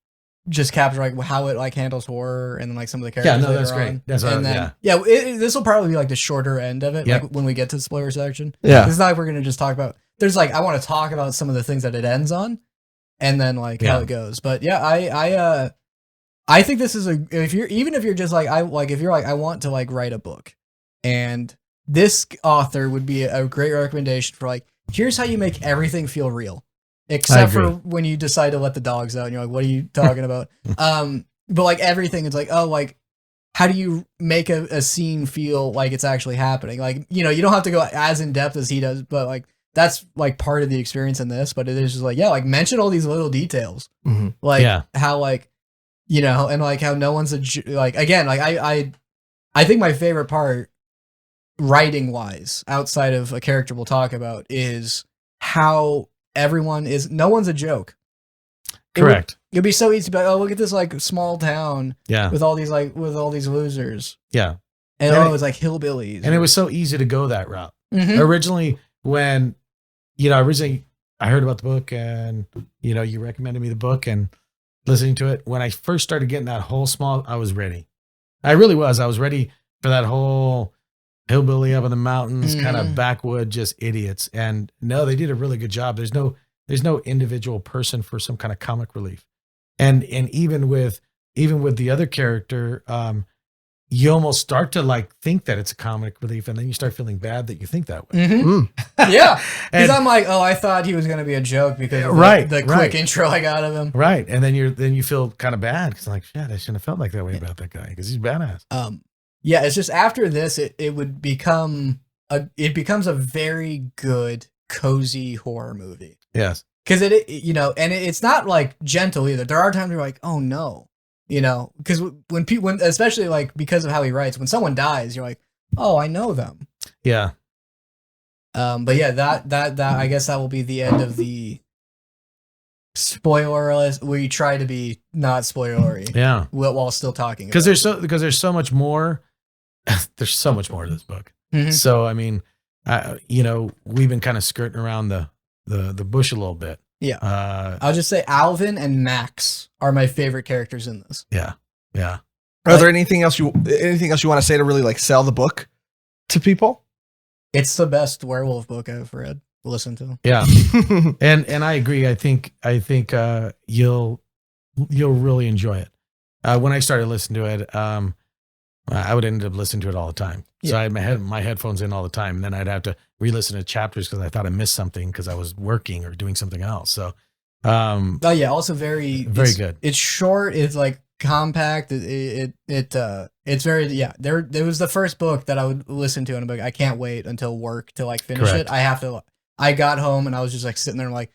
[SPEAKER 2] just capture like how it like handles horror and then like some of the characters.
[SPEAKER 1] Yeah, no,
[SPEAKER 2] later
[SPEAKER 1] that's great.
[SPEAKER 2] on.
[SPEAKER 1] That's
[SPEAKER 2] and
[SPEAKER 1] what,
[SPEAKER 2] then this will probably be like the shorter end of it,
[SPEAKER 1] Yep.
[SPEAKER 2] like when we get to the spoiler section.
[SPEAKER 3] Yeah.
[SPEAKER 2] It's not like we're gonna just talk about. There's like I want to talk about some of the things that it ends on, and then like how it goes. But yeah, I think this is if you're just like if you're like I want to like write a book, and this author would be a great recommendation for like here's how you make everything feel real. Except for when you decide to let the dogs out and you're like, what are you talking about? But like everything is like, oh, like, how do you make a scene feel like it's actually happening? Like, you know, you don't have to go as in depth as he does, but like, that's like part of the experience in this, but it is just like, yeah, like mention all these little details.
[SPEAKER 3] Mm-hmm.
[SPEAKER 2] Like how like, you know, and like how no one's like, again, like I think my favorite part writing wise outside of a character we'll talk about is how everyone is no one's a joke.
[SPEAKER 1] Correct.
[SPEAKER 2] It'd be so easy to be like, oh, look at this like small town
[SPEAKER 1] Yeah.
[SPEAKER 2] with all these losers.
[SPEAKER 1] Yeah.
[SPEAKER 2] And
[SPEAKER 1] And
[SPEAKER 2] it was like hillbillies.
[SPEAKER 1] And it was so easy to go that route.
[SPEAKER 2] Mhm.
[SPEAKER 1] Originally, when, you know, I heard about the book and, you know, you recommended me the book and listening to it. When I first started getting that whole small, I was ready. I really was. I was ready for that whole hillbilly up in the mountains, kind of backwood, just idiots. And no, they did a really good job. There's no individual person for some kind of comic relief. And even with the other character, you almost start to like think that it's a comic relief, and then you start feeling bad that you think that way.
[SPEAKER 2] Yeah, because
[SPEAKER 1] And-
[SPEAKER 2] I'm like, oh, I thought he was gonna be a joke because of the quick intro I got of him.
[SPEAKER 1] Right. And then you feel kind of bad because like, shit, I shouldn't have felt like that way about that guy because he's badass.
[SPEAKER 2] Yeah, it's just after this, it would become it becomes a very good cozy horror movie.
[SPEAKER 1] Yes.
[SPEAKER 2] Because you know, and it's not like gentle either. There are times you're like, oh no, you know, because when especially like because of how he writes, when someone dies, you're like, oh, I know them.
[SPEAKER 1] Yeah.
[SPEAKER 2] But yeah, that I guess that will be the end of the spoilerless. We try to be not spoilery.
[SPEAKER 1] Yeah.
[SPEAKER 2] While still talking.
[SPEAKER 1] Because there's so much more. There's so much more to this book.
[SPEAKER 2] Mhm.
[SPEAKER 1] So I mean, we've been kind of skirting around the bush a little bit.
[SPEAKER 2] Yeah. I'll just say Alvin and Max are my favorite characters in this.
[SPEAKER 1] Yeah. Yeah.
[SPEAKER 3] Are there anything else you want to say to really like sell the book to people?
[SPEAKER 2] It's the best werewolf book I've read, listened to.
[SPEAKER 1] Yeah. and I agree. I think you'll really enjoy it. When I started listening to it, I would end up listening to it all the time. So I had my headphones in all the time, and then I'd have to re-listen to chapters because I thought I missed something because I was working or doing something else. So,
[SPEAKER 2] also very
[SPEAKER 1] good.
[SPEAKER 2] It's short. It's like compact. It's very There was the first book that I would listen to, and I'm like, I can't wait until work to like finish
[SPEAKER 1] Correct.
[SPEAKER 2] it. I got home and I was just like sitting there like,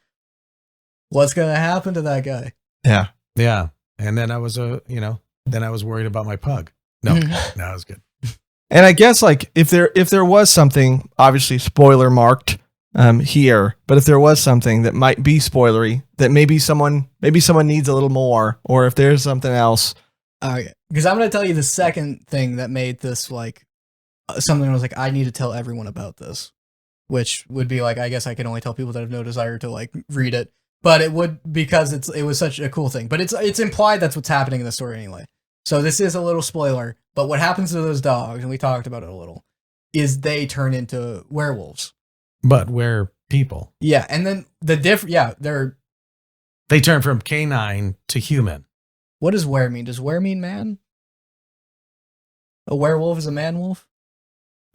[SPEAKER 2] what's gonna happen to that guy?
[SPEAKER 3] Yeah.
[SPEAKER 1] Yeah. And then I was then I was worried about my pug. No, it was good.
[SPEAKER 3] And I guess like if there was something, obviously spoiler marked here, but if there was something that might be spoilery, that maybe someone needs a little more, or if there's something else.
[SPEAKER 2] Okay, because I'm gonna tell you the second thing that made this like something I was like, I need to tell everyone about this, which would be like, I guess I can only tell people that have no desire to like read it, but it would because it was such a cool thing. But it's implied that's what's happening in the story anyway. So this is a little spoiler, but what happens to those dogs, and we talked about it a little, is they turn into werewolves.
[SPEAKER 1] But were people.
[SPEAKER 2] Yeah, and then
[SPEAKER 1] they turn from canine to human.
[SPEAKER 2] What does were mean? Does were mean man? A werewolf is a man wolf?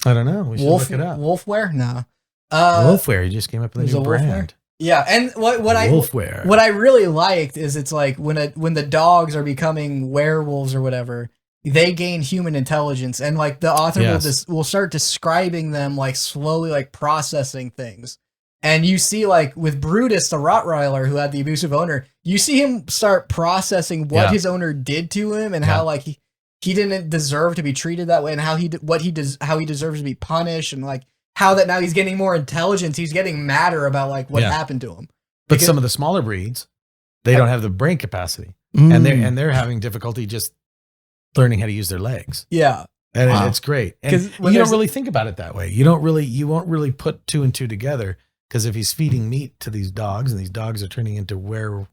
[SPEAKER 1] I don't know. We should look it up.
[SPEAKER 2] Wolfware? No.
[SPEAKER 1] Wolfware. You just came up with a new brand.
[SPEAKER 2] Yeah, and what I really liked is it's like when the dogs are becoming werewolves or whatever, they gain human intelligence, and like the author will start describing them like slowly like processing things. And you see like with Brutus the Rottweiler who had the abusive owner, you see him start processing what his owner did to him and how like he didn't deserve to be treated that way, and how he deserves to be punished, and like how that now he's getting more intelligence, he's getting madder about like what happened to him.
[SPEAKER 1] But some of the smaller breeds, they don't have the brain capacity, and they're having difficulty just learning how to use their legs.
[SPEAKER 2] Yeah,
[SPEAKER 1] and it's great. And you don't really think about it that way. You won't really put two and two together, because if he's feeding meat to these dogs, and these dogs are turning into were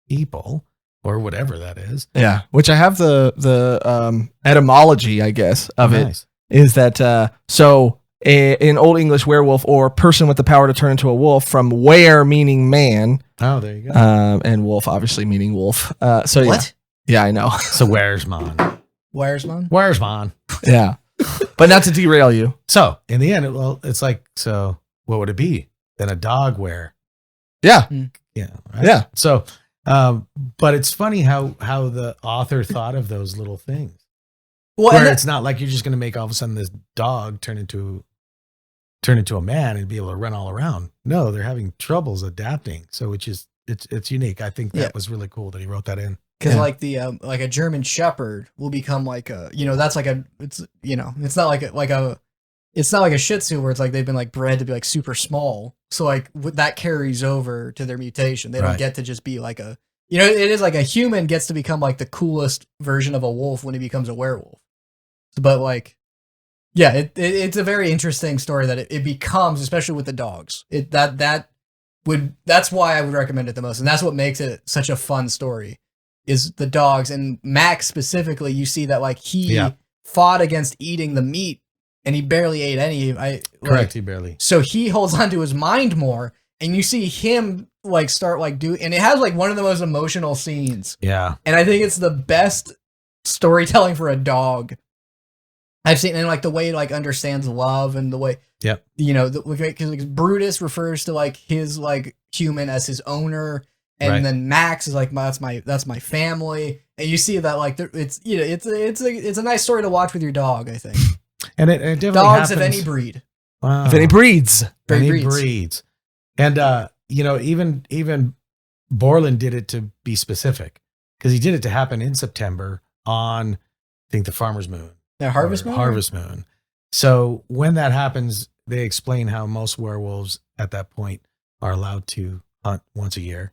[SPEAKER 1] people or whatever that is.
[SPEAKER 3] Yeah, which I have the etymology, I guess, of it is that so. In Old English, werewolf, or person with the power to turn into a wolf, from were meaning man.
[SPEAKER 1] Oh, there you go.
[SPEAKER 3] And wolf obviously meaning wolf. So
[SPEAKER 2] what?
[SPEAKER 3] Yeah, I know.
[SPEAKER 1] So where's man?
[SPEAKER 2] Where's man?
[SPEAKER 1] Where's man?
[SPEAKER 3] Yeah, but not to derail you.
[SPEAKER 1] So in the end, it's like, so what would it be? Then a dog were?
[SPEAKER 3] Yeah,
[SPEAKER 1] yeah, right?
[SPEAKER 3] Yeah.
[SPEAKER 1] So, but it's funny how the author thought of those little things. Well, where it's not like you're just going to make all of a sudden this dog turn into a man and be able to run all around. No, they're having troubles adapting. So it's unique. I think that was really cool that he wrote that in.
[SPEAKER 2] Because like the like a German Shepherd will become like a, that's like it's not like a Shih Tzu where it's like they've been like bred to be like super small. So like that carries over to their mutation. They don't get to just be like a, it is like a human gets to become like the coolest version of a wolf when he becomes a werewolf. But like, yeah, it's a very interesting story that it becomes, especially with the dogs. That's why I would recommend it the most, and that's what makes it such a fun story, is the dogs. And Max specifically, you see that like he fought against eating the meat, and he barely ate any.
[SPEAKER 1] Correct, he barely.
[SPEAKER 2] So he holds on to his mind more, and you see him like start like and it has like one of the most emotional scenes. Yeah, and I think it's the best storytelling for a dog I've seen, and like the way it like understands love, and the way, because Brutus refers to like his like human as his owner, and then Max is like, that's my family, and you see that like it's a nice story to watch with your dog, I think.
[SPEAKER 1] And it definitely
[SPEAKER 2] dogs
[SPEAKER 1] happens.
[SPEAKER 2] of any breed,
[SPEAKER 3] of any breeds,
[SPEAKER 1] and even Borland did it to be specific, because he did it to happen in September on, I think, the Farmer's Moon.
[SPEAKER 2] The Harvest Moon?
[SPEAKER 1] Harvest Moon. So when that happens, they explain how most werewolves at that point are allowed to hunt once a year,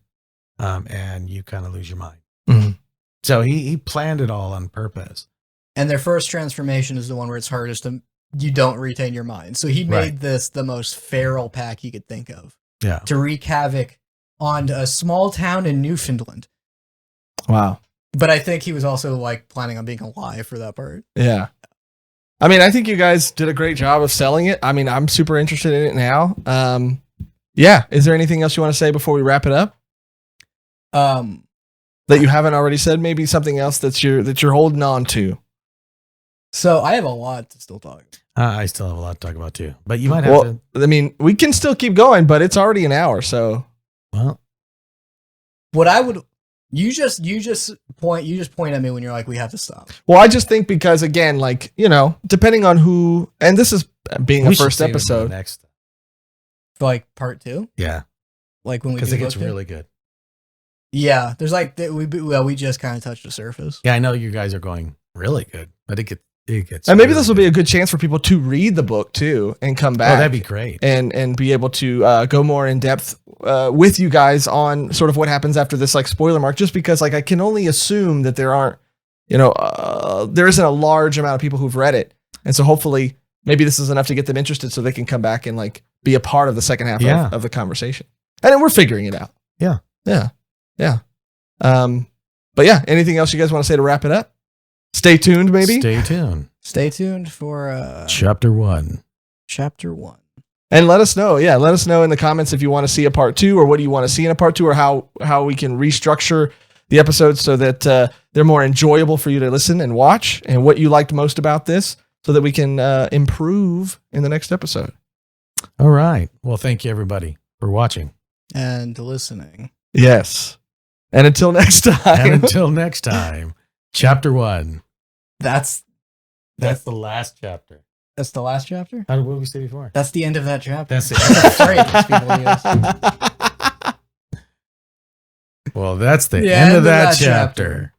[SPEAKER 1] and you kind of lose your mind.
[SPEAKER 3] Mhm.
[SPEAKER 1] So he planned it all on purpose.
[SPEAKER 2] And their first transformation is the one where it's hardest to, you don't retain your mind. So he made
[SPEAKER 1] Right.
[SPEAKER 2] this the most feral pack he could think of
[SPEAKER 1] Yeah.
[SPEAKER 2] to wreak havoc on a small town in Newfoundland.
[SPEAKER 3] Wow.
[SPEAKER 2] But I think he was also like planning on being alive for that part.
[SPEAKER 3] Yeah. I mean, I think you guys did a great job of selling it. I mean, I'm super interested in it now. Yeah. Is there anything else you want to say before we wrap it up that you haven't already said? Maybe something else that you're holding on to.
[SPEAKER 2] So I have a lot to still talk.
[SPEAKER 1] I still have a lot to talk about too, but you might have to.
[SPEAKER 3] I mean, we can still keep going, but it's already an hour. So,
[SPEAKER 1] Well,
[SPEAKER 2] What I would, you just point at me when you're like, we have to stop.
[SPEAKER 3] well, I just think because again, like, you know, depending on who, and this is being
[SPEAKER 1] we
[SPEAKER 3] a
[SPEAKER 1] should
[SPEAKER 3] first
[SPEAKER 1] save it for the
[SPEAKER 3] episode.
[SPEAKER 1] next.
[SPEAKER 2] For like part 2,
[SPEAKER 1] Yeah,
[SPEAKER 2] like when we
[SPEAKER 1] because
[SPEAKER 2] do
[SPEAKER 1] it gets
[SPEAKER 2] book two?
[SPEAKER 1] really good.
[SPEAKER 2] Yeah, there's like we just kind of touched the surface.
[SPEAKER 1] Yeah, I know you guys are going really good, but it gets.
[SPEAKER 3] And maybe
[SPEAKER 1] really
[SPEAKER 3] this will be
[SPEAKER 1] good.
[SPEAKER 3] a good chance for people to read the book too and come
[SPEAKER 1] Oh,
[SPEAKER 3] back.
[SPEAKER 1] that'd be great.
[SPEAKER 3] and be able to go more in depth with you guys on sort of what happens after this like spoiler mark, just because like I can only assume that there aren't, you know, there isn't a large amount of people who've read it. And so hopefully maybe this is enough to get them interested so they can come back and like be a part of the second half
[SPEAKER 1] Yeah.
[SPEAKER 3] of the conversation. And then we're figuring it out.
[SPEAKER 1] Yeah.
[SPEAKER 3] Yeah. Yeah. But yeah, anything else you guys want to say to wrap it up? Stay tuned, maybe.
[SPEAKER 1] Stay tuned.
[SPEAKER 2] Stay tuned for
[SPEAKER 1] Chapter 1.
[SPEAKER 2] chapter 1.
[SPEAKER 3] And let us know. Yeah, let us know in the comments if you want to see a part 2 or what do you want to see in a part 2 or how we can restructure the episodes so that they're more enjoyable for you to listen and watch, and what you liked most about this so that we can improve in the next episode.
[SPEAKER 1] All right. Well, thank you everybody for watching.
[SPEAKER 2] And listening.
[SPEAKER 3] Yes. And until next
[SPEAKER 1] And
[SPEAKER 3] time.
[SPEAKER 1] until next time, Chapter 1.
[SPEAKER 2] That's
[SPEAKER 1] That's the last chapter.
[SPEAKER 2] the last chapter?
[SPEAKER 1] What did we say before?
[SPEAKER 2] That's the end of that chapter.
[SPEAKER 1] That's it.
[SPEAKER 2] That's a phrase people use.
[SPEAKER 1] Well, that's the
[SPEAKER 2] The
[SPEAKER 1] end of that chapter.